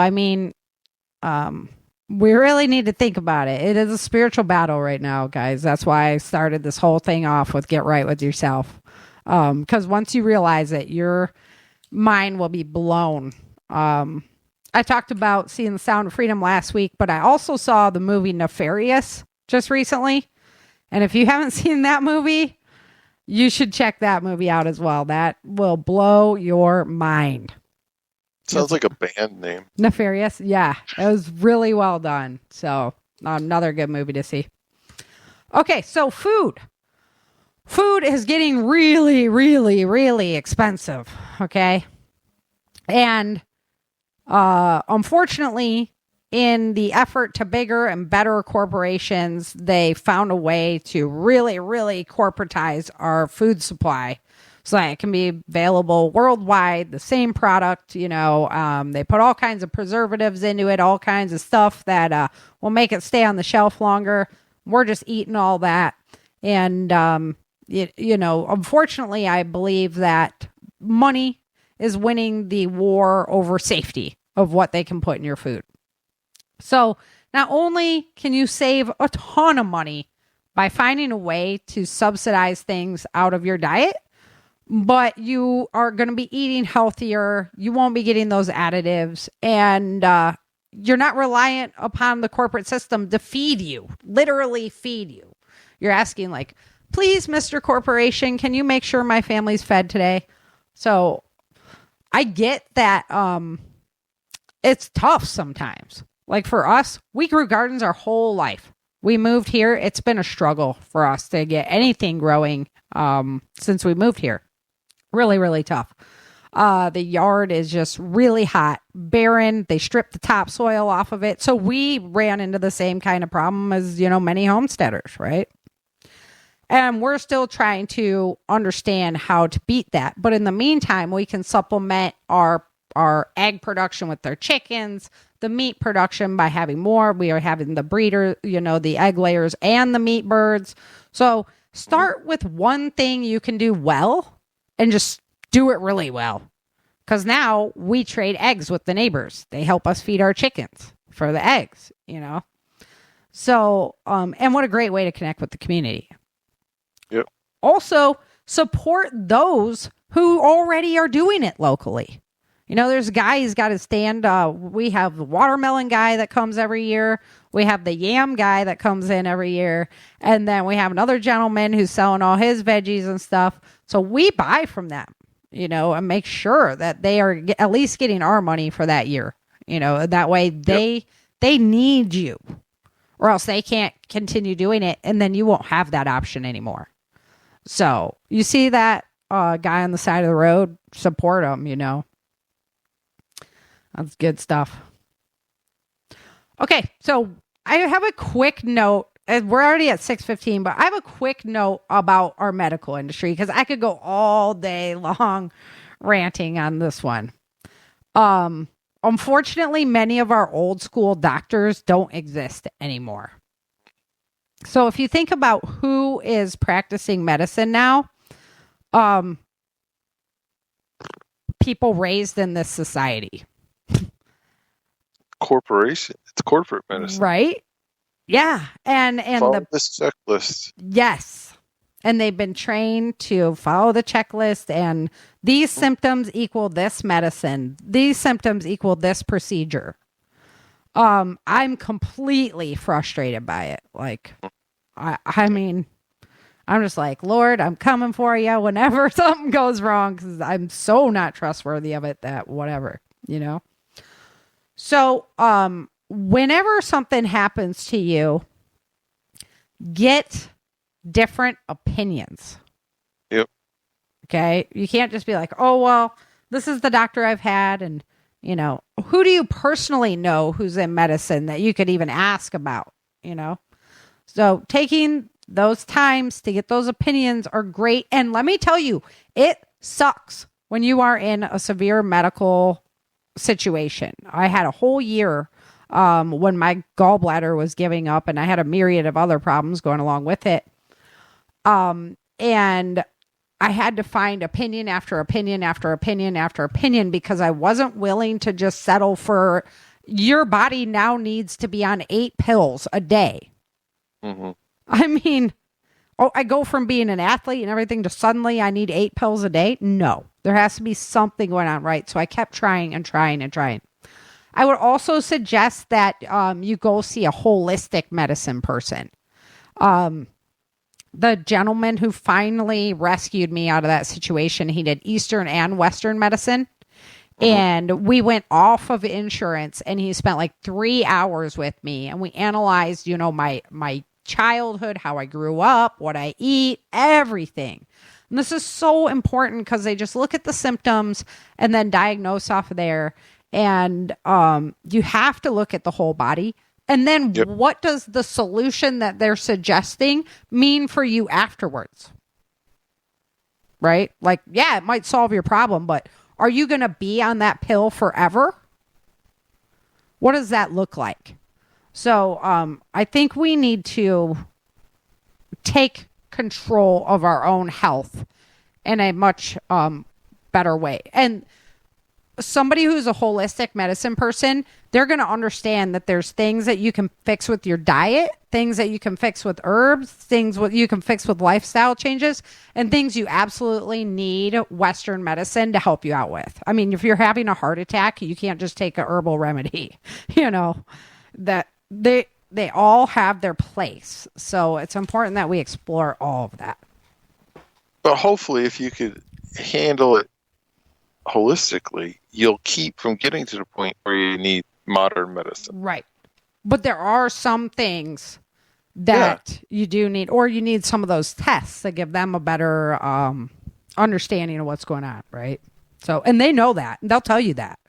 we really need to think about it. It is a spiritual battle right now, guys. That's why I started this whole thing off with get right with yourself. Because once you realize it, your mind will be blown. I talked about seeing The Sound of Freedom last week, but I also saw the movie Nefarious just recently. And if you haven't seen that movie, you should check that movie out as well. That will blow your mind. Sounds like a band name. Nefarious. Yeah, it was really well done. So another good movie to see. Okay, so food. Food is getting really, really, really expensive. Okay. And unfortunately, in the effort to bigger and better corporations, they found a way to really, really corporatize our food supply. so that it can be available worldwide, the same product. They put all kinds of preservatives into it, all kinds of stuff that will make it stay on the shelf longer. We're just eating all that. And, unfortunately, I believe that money is winning the war over safety of what they can put in your food. So not only can you save a ton of money by finding a way to subsidize things out of your diet, but you are going to be eating healthier. You won't be getting those additives, and you're not reliant upon the corporate system to feed you, literally feed you. You're asking like, please, Mr. Corporation, can you make sure my family's fed today? So I get that it's tough sometimes. Like for us, we grew gardens our whole life. We moved here. It's been a struggle for us to get anything growing since we moved here. Really, really tough. The yard is just really hot, barren. They stripped the topsoil off of it. So we ran into the same kind of problem as, many homesteaders, right? And we're still trying to understand how to beat that. But in the meantime, we can supplement our egg production with their chickens, the meat production by having more. We are having the breeder, the egg layers and the meat birds. So start with one thing you can do well and just do it really well. Because now we trade eggs with the neighbors. They help us feed our chickens for the eggs, So, and what a great way to connect with the community. Yep. Also, support those who already are doing it locally. There's a guy, he's got his stand. We have the watermelon guy that comes every year. We have the yam guy that comes in every year. And then we have another gentleman who's selling all his veggies and stuff. So we buy from them, and make sure that they are at least getting our money for that year. That way they need you, or else they can't continue doing it. And then you won't have that option anymore. So you see that guy on the side of the road, support him, That's good stuff. Okay, so I have a quick note. We're already at 6:15, but I have a quick note about our medical industry because I could go all day long ranting on this one. Unfortunately, many of our old school doctors don't exist anymore. So if you think about who is practicing medicine now, people raised in this society. Corporation. It's corporate medicine. Right? Yeah. And follow this checklist. Yes. And they've been trained to follow the checklist, and these symptoms equal this medicine. These symptoms equal this procedure. I'm completely frustrated by it. Like, I mean, I'm just like, Lord, I'm coming for you whenever something goes wrong, because I'm so not trustworthy of it that whatever, So, whenever something happens to you, get different opinions. Yep. Okay. You can't just be like, oh, well, this is the doctor I've had. And, who do you personally know who's in medicine that you could even ask about, So taking those times to get those opinions are great. And let me tell you, it sucks when you are in a severe medical situation. I had a whole year when my gallbladder was giving up, and I had a myriad of other problems going along with it. And I had to find opinion after opinion after opinion after opinion because I wasn't willing to just settle for your body now needs to be on 8 pills a day. Mm-hmm. I mean, I go from being an athlete and everything to suddenly I need 8 pills a day. No, there has to be something going on, right? So I kept trying and trying and trying. I would also suggest that you go see a holistic medicine person. The gentleman who finally rescued me out of that situation, he did Eastern and Western medicine. And we went off of insurance, and he spent like 3 hours with me, and we analyzed, my childhood, how I grew up, what I eat, everything. And this is so important because they just look at the symptoms and then diagnose off of there. And you have to look at the whole body. And then what does the solution that they're suggesting mean for you afterwards? right? Like, yeah, it might solve your problem, but are you going to be on that pill forever? What does that look like? So I think we need to take control of our own health in a much better way. And somebody who's a holistic medicine person, they're going to understand that there's things that you can fix with your diet, things that you can fix with herbs, things what you can fix with lifestyle changes, and things you absolutely need Western medicine to help you out with. I mean, if you're having a heart attack, you can't just take a herbal remedy, that they all have their place. So it's important that we explore all of that. But hopefully, if you could handle it holistically, you'll keep from getting to the point where you need modern medicine. Right. But there are some things that you do need, or you need some of those tests that give them a better understanding of what's going on, right? So, and they know that, and they'll tell you that.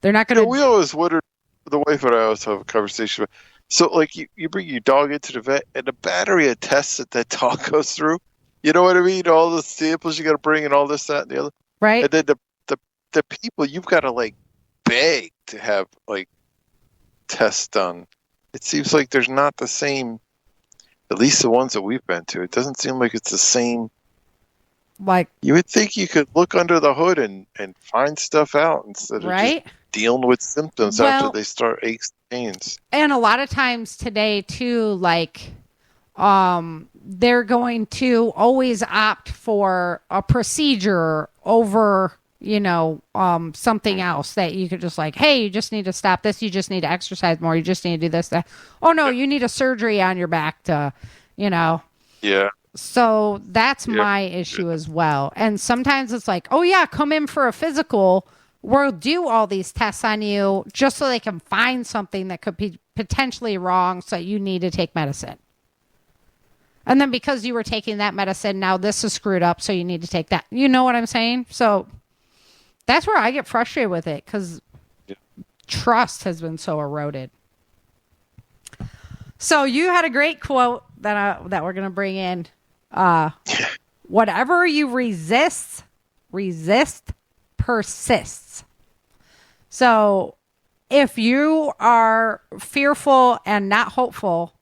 They're not going to... We always wonder, the wife and I always have a conversation about, so like you bring your dog into the vet, and the battery of tests that dog goes through, you know what I mean? All the samples you got to bring and all this, that, and the other. Right. And then the people, you've got to like beg to have like tests done. It seems like there's not the same, at least the ones that we've been to. It doesn't seem like it's the same. Like, you would think you could look under the hood and find stuff out instead of just dealing with symptoms after they start aches and pains. And a lot of times today too, like, they're going to always opt for a procedure over, something else that you could just like, hey, you just need to stop this. You just need to exercise more. You just need to do this, that. Oh no, you need a surgery on your back to, Yeah. So that's my issue as well. And sometimes it's like, oh yeah, come in for a physical. We'll do all these tests on you just so they can find something that could be potentially wrong. So you need to take medicine. And then because you were taking that medicine, now this is screwed up, so you need to take that. You know what I'm saying? So that's where I get frustrated with it, because trust has been so eroded. So you had a great quote that we're going to bring in. Whatever you resist persists. So if you are fearful and not hopeful,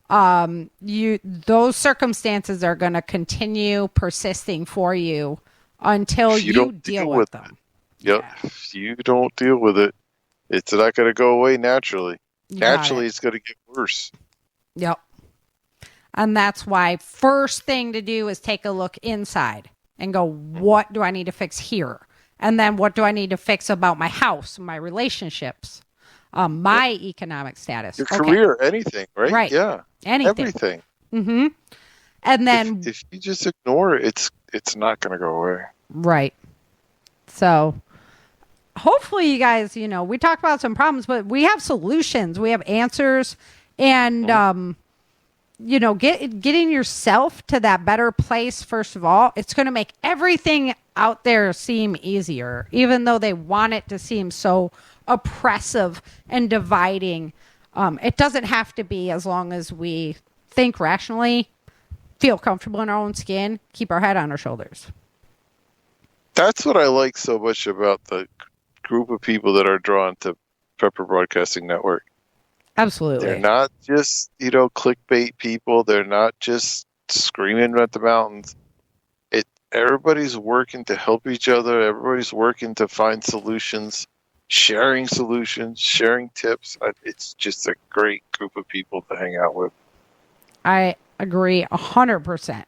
those circumstances are going to continue persisting for you until you deal with them. Yep. Yeah. If you don't deal with it, it's not going to go away naturally. Naturally, it's going to get worse. Yep. And that's why first thing to do is take a look inside and go, what do I need to fix here? And then what do I need to fix about my house, my relationships, my economic status? Your career, anything, right? Right. Yeah. Anything. Everything. Mm-hmm. And then... If you just ignore it, it's not going to go away. Right. So hopefully you guys, we talked about some problems, but we have solutions. We have answers. And, getting yourself to that better place, first of all, it's going to make everything out there seem easier, even though they want it to seem so oppressive and dividing. It doesn't have to be, as long as we think rationally, feel comfortable in our own skin, keep our head on our shoulders. That's what I like so much about the group of people that are drawn to Pepper Broadcasting Network. Absolutely. They're not just, clickbait people. They're not just screaming at the mountains. Everybody's working to help each other. Everybody's working to find solutions, sharing tips. It's just a great group of people to hang out with. I agree 100%.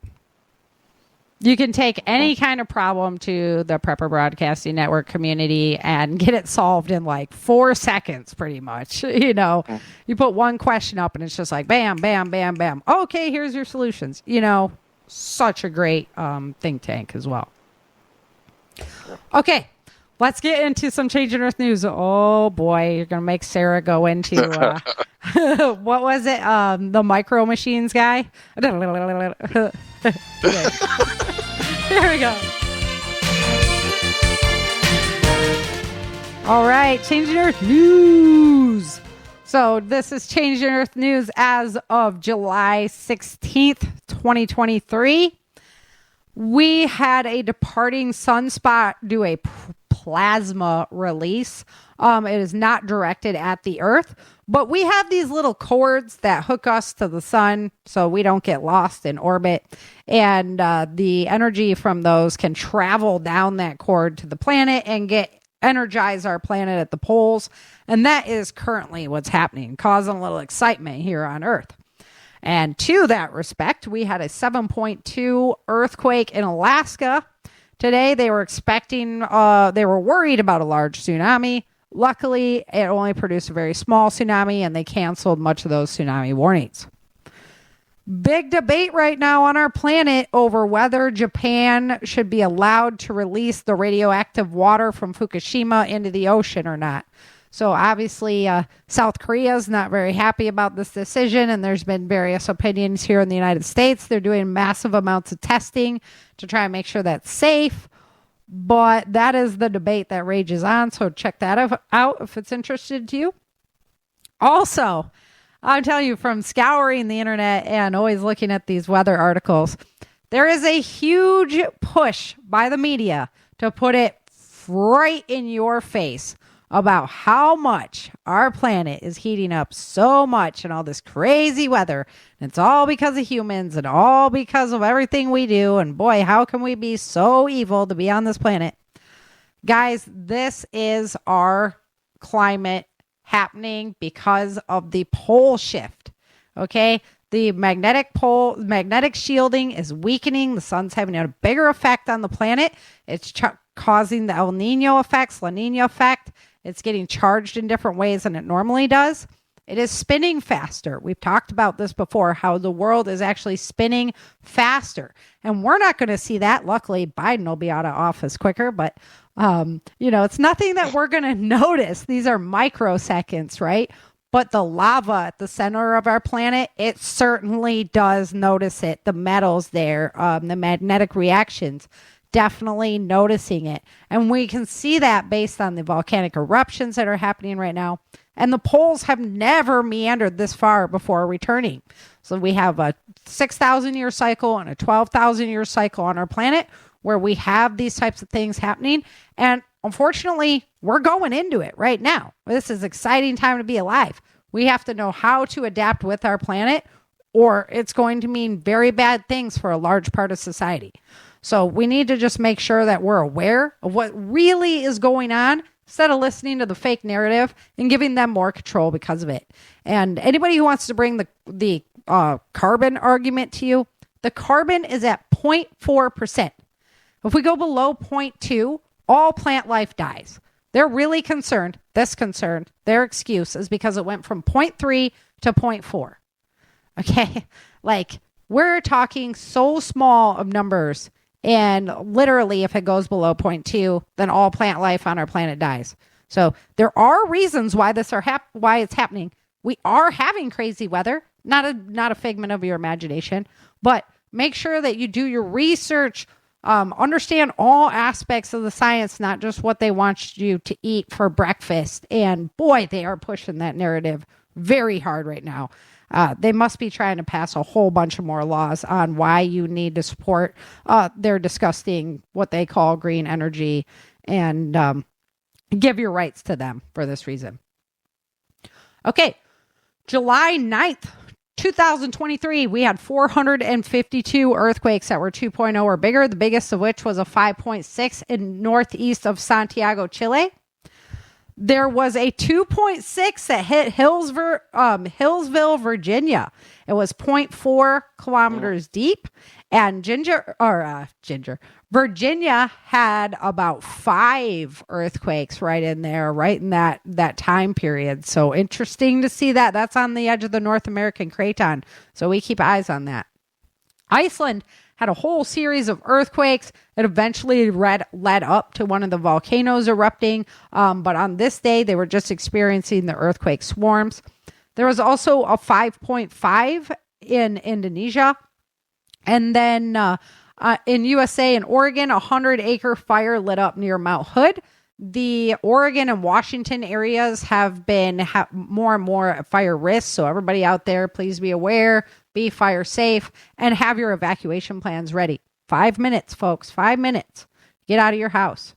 You can take any kind of problem to the Prepper Broadcasting Network community and get it solved in like 4 seconds, pretty much. You put one question up and it's just like, bam, bam, bam, bam. Okay, here's your solutions. Such a great think tank as well. Okay, let's get into some Changing Earth news. Oh boy, you're going to make Sarah go into, what was it? The Micro Machines guy? Here we go. All right, Changing Earth news. So this is Changing Earth news as of July 16th, 2023. we had a departing sunspot do a plasma release. It is not directed at the Earth, but we have these little cords that hook us to the sun so we don't get lost in orbit. And the energy from those can travel down that cord to the planet and energize our planet at the poles. And that is currently what's happening, causing a little excitement here on Earth. And to that respect, we had a 7.2 earthquake in Alaska. Today, they were worried about a large tsunami. Luckily, it only produced a very small tsunami, and they canceled much of those tsunami warnings. Big debate right now on our planet over whether Japan should be allowed to release the radioactive water from Fukushima into the ocean or not. So obviously, South Korea is not very happy about this decision, and there's been various opinions here in the United States. They're doing massive amounts of testing to try and make sure that's safe. But that is the debate that rages on, so check that out if it's interested to you. Also, I'm telling you, from scouring the internet and always looking at these weather articles, there is a huge push by the media to put it right in your face about how much our planet is heating up so much and all this crazy weather. And it's all because of humans and all because of everything we do. And boy, how can we be so evil to be on this planet? Guys, this is our climate happening because of the pole shift. Okay? The magnetic shielding is weakening. The sun's having a bigger effect on the planet. It's causing the El Nino effects, La Nina effect. It's getting charged in different ways than it normally does. It is spinning faster. We've talked about this before, how the world is actually spinning faster. And we're not going to see that. Luckily, Biden will be out of office quicker. But, it's nothing that we're going to notice. These are microseconds, right? But the lava at the center of our planet, it certainly does notice it. The metals there, the magnetic reactions, definitely noticing it. And we can see that based on the volcanic eruptions that are happening right now. And the poles have never meandered this far before returning. So we have a 6,000 year cycle and a 12,000 year cycle on our planet where we have these types of things happening. And unfortunately, we're going into it right now. This is an exciting time to be alive. We have to know how to adapt with our planet, or it's going to mean very bad things for a large part of society. So we need to just make sure that we're aware of what really is going on instead of listening to the fake narrative and giving them more control because of it. And anybody who wants to bring the carbon argument to you, the carbon is at 0.4%. If we go below 0.2, all plant life dies. They're really concerned. Their excuse is because it went from 0.3 to 0.4. Okay? Like, we're talking so small of numbers. And literally, if it goes below 0.2, then all plant life on our planet dies. So there are reasons why why it's happening. We are having crazy weather, not a figment of your imagination, but make sure that you do your research, understand all aspects of the science, not just what they want you to eat for breakfast. And boy, they are pushing that narrative very hard right now. They must be trying to pass a whole bunch of more laws on why you need to support their disgusting, what they call green energy, and give your rights to them for this reason. Okay, July 9th, 2023, we had 452 earthquakes that were 2.0 or bigger, the biggest of which was a 5.6 in northeast of Santiago, Chile. There was a 2.6 that hit Hillsville, Virginia. It was 0.4 kilometers deep. And Virginia had about 5 earthquakes right in there, right in that time period. So interesting to see that. That's on the edge of the North American craton. So we keep eyes on that. Iceland had a whole series of earthquakes that eventually led up to one of the volcanoes erupting. But on this day, they were just experiencing the earthquake swarms. There was also a 5.5 in Indonesia. And then in USA and Oregon, a 100-acre fire lit up near Mount Hood. The Oregon and Washington areas have been more and more at fire risk. So everybody out there, please be aware, be fire safe, and have your evacuation plans ready. 5 minutes, folks. 5 minutes. Get out of your house.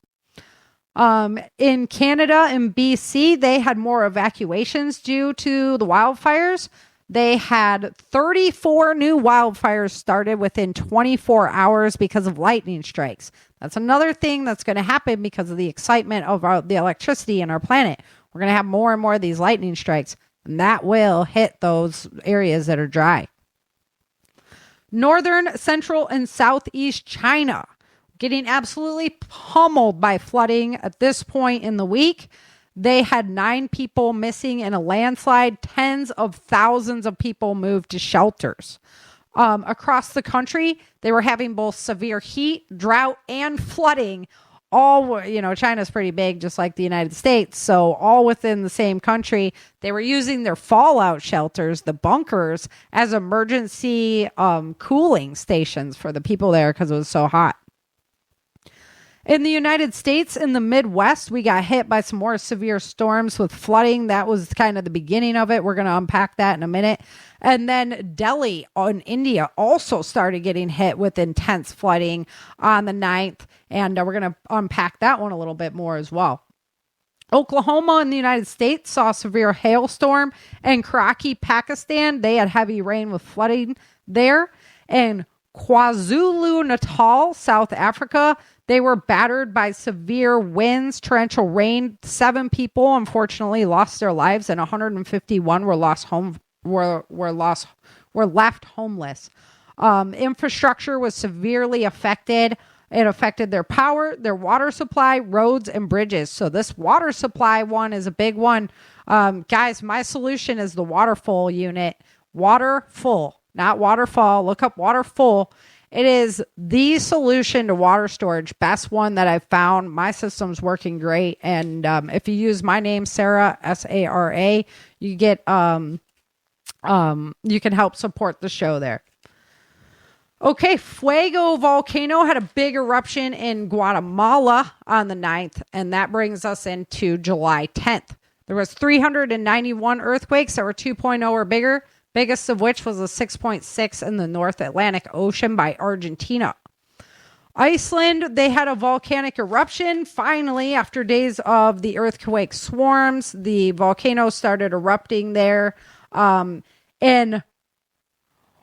In Canada and BC, they had more evacuations due to the wildfires. They had 34 new wildfires started within 24 hours because of lightning strikes. That's another thing that's going to happen because of the excitement of the electricity in our planet. We're going to have more and more of these lightning strikes, and that will hit those areas that are dry. Northern, central, and southeast China getting absolutely pummeled by flooding at this point in the week. They had 9 people missing in a landslide. Tens of thousands of people moved to shelters. Across the country, they were having both severe heat, drought, and flooding. All, China's pretty big, just like the United States. So all within the same country, they were using their fallout shelters, the bunkers, as emergency cooling stations for the people there because it was so hot. In the United States, in the Midwest, we got hit by some more severe storms with flooding. That was kind of the beginning of it. We're going to unpack that in a minute. And then Delhi in India also started getting hit with intense flooding on the 9th. And we're going to unpack that one a little bit more as well. Oklahoma in the United States saw a severe hailstorm. And Karachi, Pakistan, they had heavy rain with flooding there. And KwaZulu-Natal, South Africa, they were battered by severe winds, torrential rain. 7 people, unfortunately, lost their lives, and 151 were left homeless. Infrastructure was severely affected. It affected their power, their water supply, roads, and bridges. So this water supply one is a big one. Guys, my solution is the Waterfall unit. Waterfall, not waterfall. Look up Waterfall. It is the solution to water storage. Best one that I've found. My system's working great. And if you use my name, Sarah, S-A-R-A, you get you can help support the show there. Okay, Fuego volcano had a big eruption in Guatemala on the 9th, and that brings us into July 10th. There was 391 earthquakes that were 2.0 or bigger. Biggest of which was a 6.6 in the North Atlantic Ocean by Argentina. Iceland, they had a volcanic eruption. Finally, after days of the earthquake swarms, the volcano started erupting there. And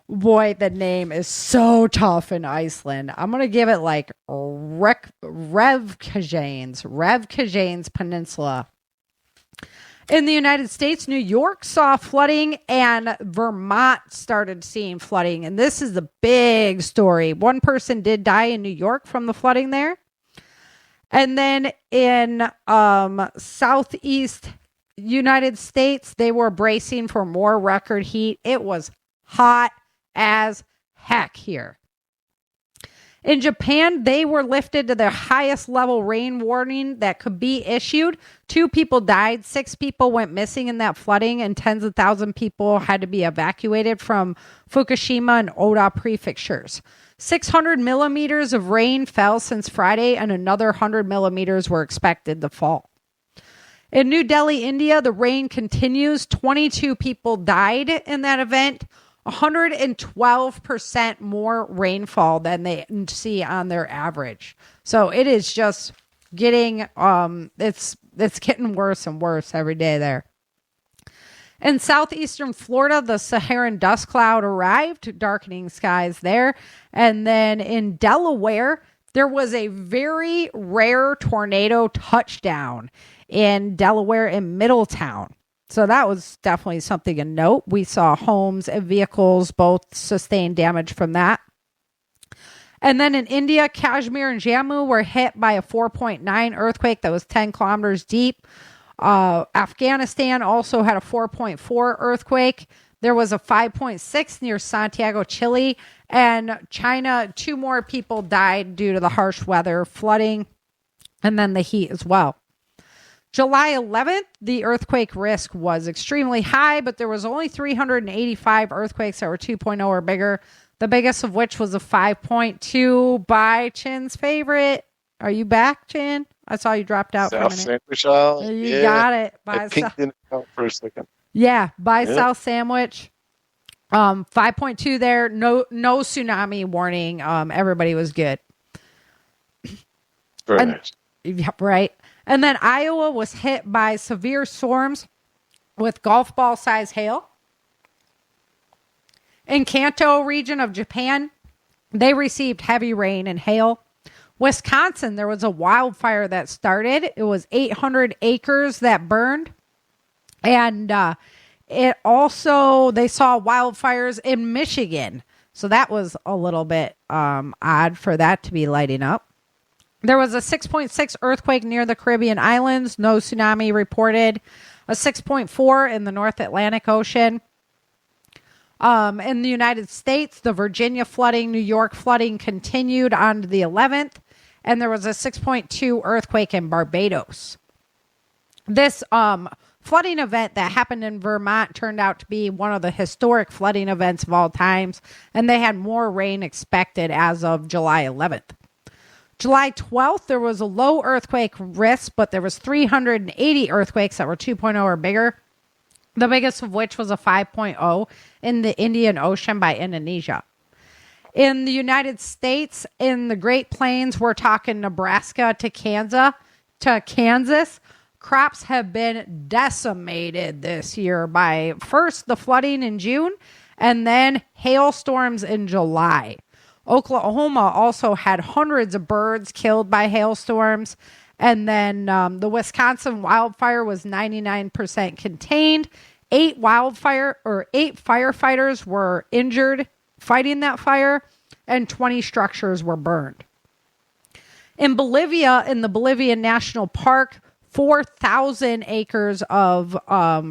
boy, the name is so tough in Iceland. I'm going to give it like Revkajanes Peninsula. In the United States, New York saw flooding and Vermont started seeing flooding. And this is the big story. 1 person did die in New York from the flooding there. And then in southeast United States, they were bracing for more record heat. It was hot as heck here. In Japan, they were lifted to their highest level rain warning that could be issued. 2 people died. 6 people went missing in that flooding, and tens of thousands of people had to be evacuated from Fukushima and Oda prefectures. 600 millimeters of rain fell since Friday, and another 100 millimeters were expected to fall. In New Delhi, India, the rain continues. 22 people died in that event. 112% more rainfall than they see on their average. So it is just getting, it's getting worse and worse every day there. In southeastern Florida, the Saharan dust cloud arrived, darkening skies there. And then in Delaware, there was a very rare tornado touchdown in Delaware in Middletown. So that was definitely something to note. We saw homes and vehicles both sustain damage from that. And then in India, Kashmir and Jammu were hit by a 4.9 earthquake that was 10 kilometers deep. Afghanistan also had a 4.4 earthquake. There was a 5.6 near Santiago, Chile. And China, 2 more people died due to the harsh weather, flooding, and then the heat as well. July 11th, the earthquake risk was extremely high, but there was only 385 earthquakes that were 2.0 or bigger, the biggest of which was a 5.2 by Chin's favorite. Are you back, Chin? I saw you dropped out South for a minute. Sandwich Island. You got it. I peeked in out for a second. Yeah, by South Sandwich. 5.2 there. No tsunami warning. Everybody was good. Very nice. Yep, right. And then Iowa was hit by severe storms with golf ball size hail. In Kanto region of Japan, they received heavy rain and hail. Wisconsin, there was a wildfire that started. It was 800 acres that burned. And they saw wildfires in Michigan. So that was a little bit odd for that to be lighting up. There was a 6.6 earthquake near the Caribbean islands. No tsunami reported. A 6.4 in the North Atlantic Ocean. In the United States, the Virginia flooding, New York flooding continued on the 11th. And there was a 6.2 earthquake in Barbados. This flooding event that happened in Vermont turned out to be one of the historic flooding events of all times. And they had more rain expected as of July 11th. July 12th, there was a low earthquake risk, but there was 380 earthquakes that were 2.0 or bigger. The biggest of which was a 5.0 in the Indian Ocean by Indonesia. In the United States, in the Great Plains, we're talking Nebraska to Kansas. Crops have been decimated this year by first the flooding in June and then hailstorms in July. Oklahoma also had hundreds of birds killed by hailstorms. And then the Wisconsin wildfire was 99% contained. 8 firefighters were injured fighting that fire, and 20 structures were burned. In Bolivia, in the Bolivian National Park, 4,000 acres of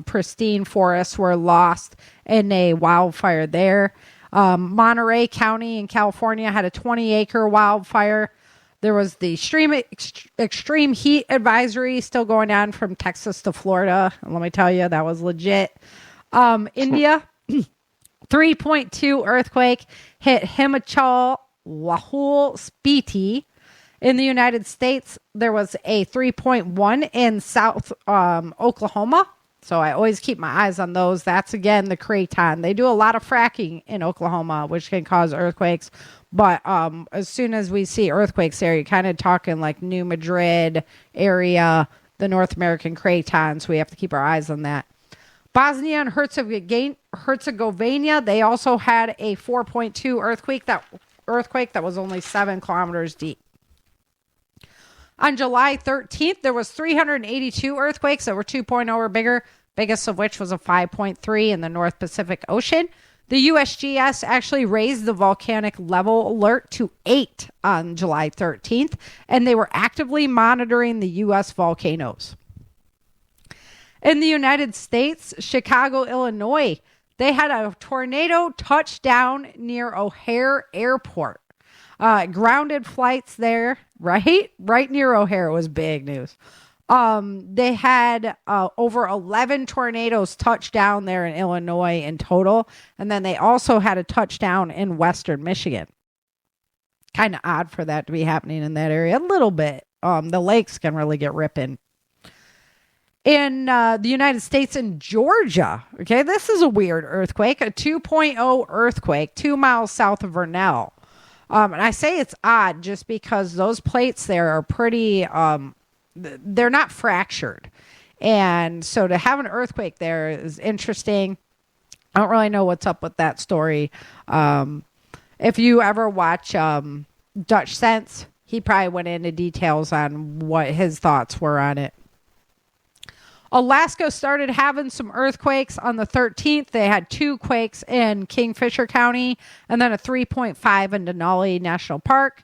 pristine forests were lost in a wildfire there. Monterey County in California had a 20-acre wildfire. There was the extreme heat advisory still going on from Texas to Florida. And let me tell you, that was legit. India, 3.2 earthquake hit Himachal, Lahul, Spiti. In the United States, there was a 3.1 in South Oklahoma. So I always keep my eyes on those. That's, again, the craton. They do a lot of fracking in Oklahoma, which can cause earthquakes. But as soon as we see earthquakes there, you're kind of talking like New Madrid area, the North American craton. So we have to keep our eyes on that. Bosnia and Herzegovina, they also had a 4.2 earthquake that was only 7 kilometers deep. On July 13th, there was 382 earthquakes that were 2.0 or bigger, biggest of which was a 5.3 in the North Pacific Ocean. The USGS actually raised the volcanic level alert to 8 on July 13th, and they were actively monitoring the U.S. volcanoes. In the United States, Chicago, Illinois, they had a tornado touchdown near O'Hare Airport. Grounded flights there, right near O'Hare was big news. They had over 11 tornadoes touch down there in Illinois in total. And then they also had a touchdown in Western Michigan. Kind of odd for that to be happening in that area. A little bit. The lakes can really get ripping. In the United States and Georgia, okay, this is a weird earthquake. A 2.0 earthquake 2 miles south of Vernell. And I say it's odd just because those plates there are pretty, they're not fractured. And so to have an earthquake there is interesting. I don't really know what's up with that story. If you ever watch Dutch Sense, he probably went into details on what his thoughts were on it. Alaska started having some earthquakes on the 13th. They had 2 quakes in Kingfisher County and then a 3.5 in Denali National Park.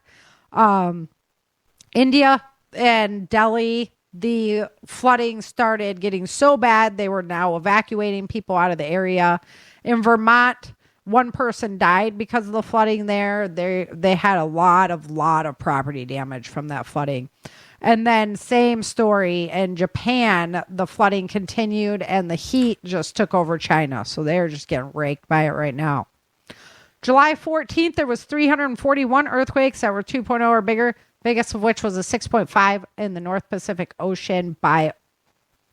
India and Delhi, the flooding started getting so bad they were now evacuating people out of the area. In Vermont, 1 person died because of the flooding there. They had a lot of property damage from that flooding. And then same story in Japan, the flooding continued and the heat just took over China. So they're just getting raked by it right now. July 14th, there was 341 earthquakes that were 2.0 or bigger, biggest of which was a 6.5 in the North Pacific Ocean by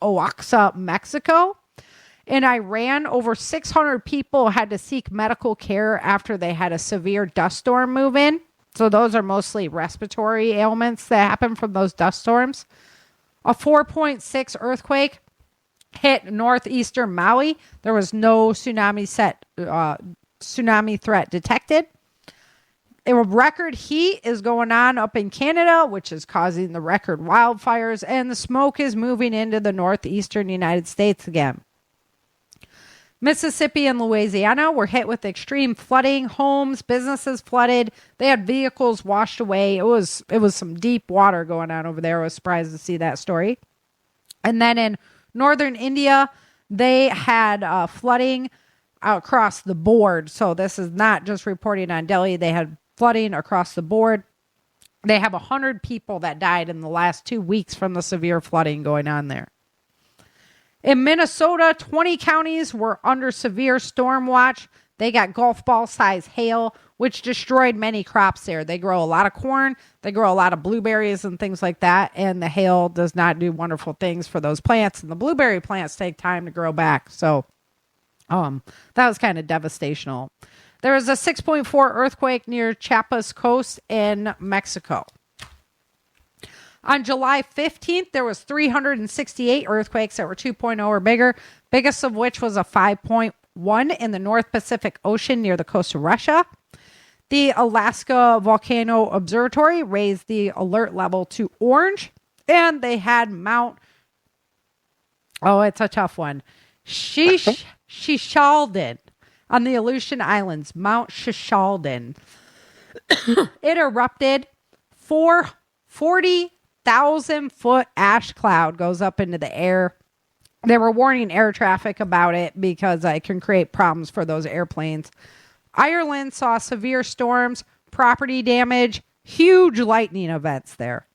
Oaxaca, Mexico. In Iran, over 600 people had to seek medical care after they had a severe dust storm move in. So those are mostly respiratory ailments that happen from those dust storms. A 4.6 earthquake hit northeastern Maui. There was no tsunami threat detected. A record heat is going on up in Canada, which is causing the record wildfires, and the smoke is moving into the northeastern United States again. Mississippi and Louisiana were hit with extreme flooding. Homes, businesses flooded. They had vehicles washed away. It was some deep water going on over there. I was surprised to see that story. And then in northern India, they had flooding across the board. So this is not just reporting on Delhi. They had flooding across the board. They have 100 people that died in the last 2 weeks from the severe flooding going on there. In Minnesota, 20 counties were under severe storm watch. They got golf ball size hail, which destroyed many crops there. They grow a lot of corn. They grow a lot of blueberries and things like that. And the hail does not do wonderful things for those plants. And the blueberry plants take time to grow back. So that was kind of devastational. There was a 6.4 earthquake near Chiapas coast in Mexico. On July 15th, there was 368 earthquakes that were 2.0 or bigger, biggest of which was a 5.1 in the North Pacific Ocean near the coast of Russia. The Alaska Volcano Observatory raised the alert level to orange, and they had it's a tough one, Shishaldin on the Aleutian Islands, Mount Shishaldin. It erupted 40,000-foot ash cloud goes up into the air. They were warning air traffic about it because it can create problems for those airplanes. Ireland saw severe storms, property damage, huge lightning events there.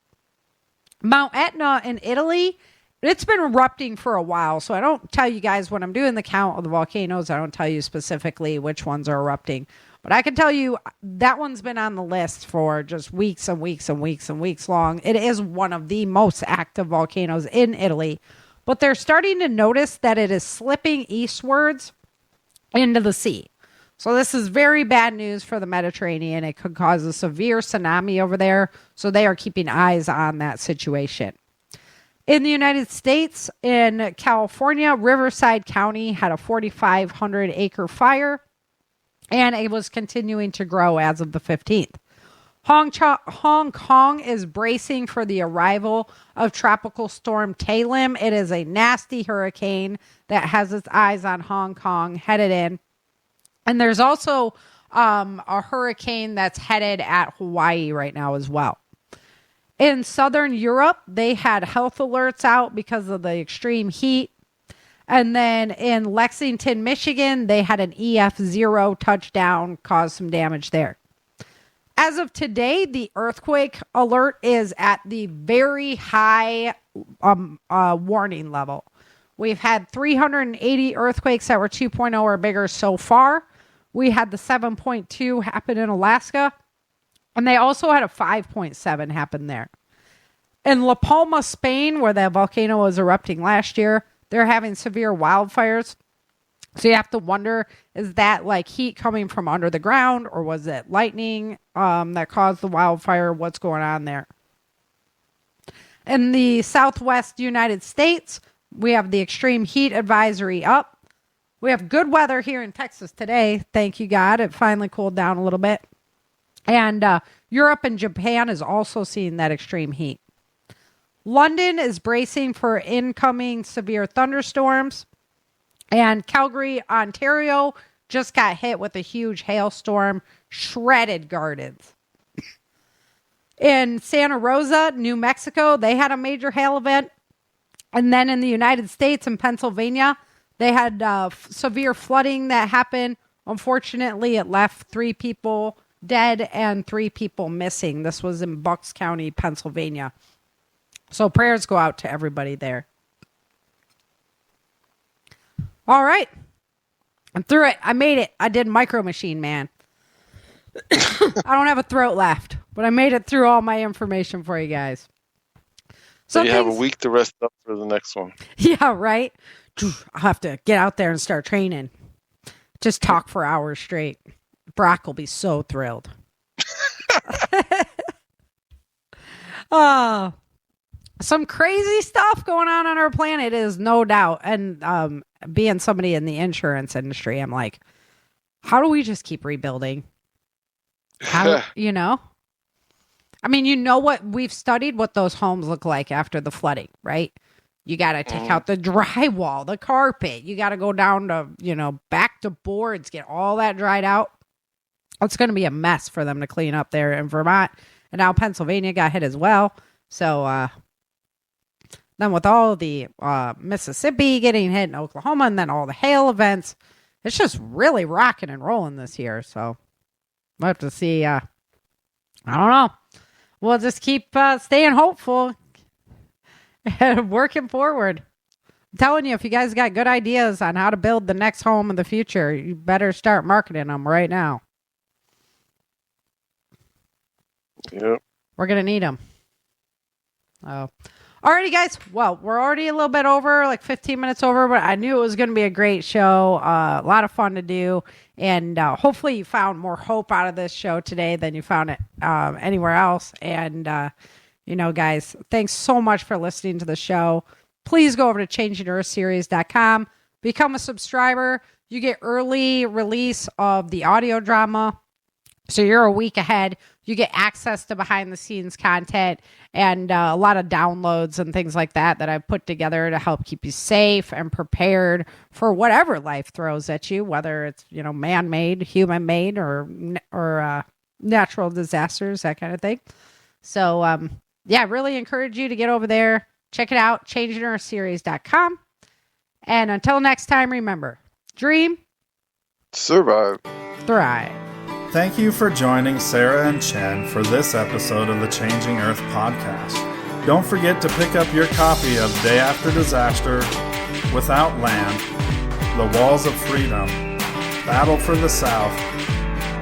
Mount Etna in Italy, it's been erupting for a while, so I don't tell you guys when I'm doing the count of the volcanoes, I don't tell you specifically which ones are erupting. But I can tell you that one's been on the list for just weeks and weeks and weeks and weeks long. It is one of the most active volcanoes in Italy. But they're starting to notice that it is slipping eastwards into the sea. So this is very bad news for the Mediterranean. It could cause a severe tsunami over there. So they are keeping eyes on that situation. In the United States, in California, Riverside County had a 4,500 acre fire. And it was continuing to grow as of the 15th. Hong Kong is bracing for the arrival of Tropical Storm Talim. It is a nasty hurricane that has its eyes on Hong Kong headed in. And there's also a hurricane that's headed at Hawaii right now as well. In Southern Europe, they had health alerts out because of the extreme heat. And then in Lexington, Michigan, they had an EF0 touchdown, caused some damage there. As of today, the earthquake alert is at the very high warning level. We've had 380 earthquakes that were 2.0 or bigger so far. We had the 7.2 happen in Alaska, and they also had a 5.7 happen there. In La Palma, Spain, where the volcano was erupting last year, they're having severe wildfires. So you have to wonder, is that like heat coming from under the ground, or was it lightning that caused the wildfire? What's going on there? In the southwest United States, we have the extreme heat advisory up. We have good weather here in Texas today. Thank you, God. It finally cooled down a little bit. And Europe and Japan is also seeing that extreme heat. London is bracing for incoming severe thunderstorms. And Calgary, Ontario just got hit with a huge hailstorm, shredded gardens. In Santa Rosa, New Mexico, they had a major hail event. And then in the United States and Pennsylvania, they had severe flooding that happened. Unfortunately, it left 3 people dead and 3 people missing. This was in Bucks County, Pennsylvania. So prayers go out to everybody there. All right. I'm through it. I made it. I did Micro Machine Man. I don't have a throat left, but I made it through all my information for you guys. So you have a week to rest up for the next one. Yeah, right. I'll have to get out there and start training. Just talk for hours straight. Brock will be so thrilled. Some crazy stuff going on our planet is no doubt. And being somebody in the insurance industry, I'm like, how do we just keep rebuilding? How, you know? I mean, you know what? We've studied what those homes look like after the flooding, right? You got to take out the drywall, the carpet. You got to go down to, back to boards, get all that dried out. It's going to be a mess for them to clean up there in Vermont. And now Pennsylvania got hit as well. So then with all the Mississippi getting hit in Oklahoma and then all the hail events, it's just really rocking and rolling this year. So we'll have to see. I don't know. We'll just keep staying hopeful and working forward. I'm telling you, if you guys got good ideas on how to build the next home in the future, you better start marketing them right now. Yep. We're going to need them. Oh. Alrighty, guys. Well, we're already a little bit over, like 15 minutes over, but I knew it was going to be a great show. A lot of fun to do. And hopefully you found more hope out of this show today than you found it anywhere else. And, guys, thanks so much for listening to the show. Please go over to changingearthseries.com. Become a subscriber. You get early release of the audio drama. So you're a week ahead. You get access to behind the scenes content and a lot of downloads and things like that I've put together to help keep you safe and prepared for whatever life throws at you, whether it's, man-made, human-made, or natural disasters, that kind of thing. So, I really encourage you to get over there. Check it out, changingearthseries.com. And until next time, remember, dream, survive, thrive. Thank you for joining Sarah and Chen for this episode of the Changing Earth podcast. Don't forget to pick up your copy of Day After Disaster, Without Land, The Walls of Freedom, Battle for the South,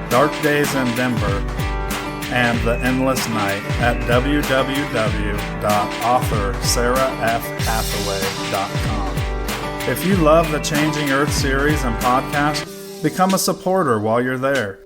Dark Days in Denver, and The Endless Night at www.authorSarahFHathaway.com. If you love the Changing Earth series and podcast, become a supporter while you're there.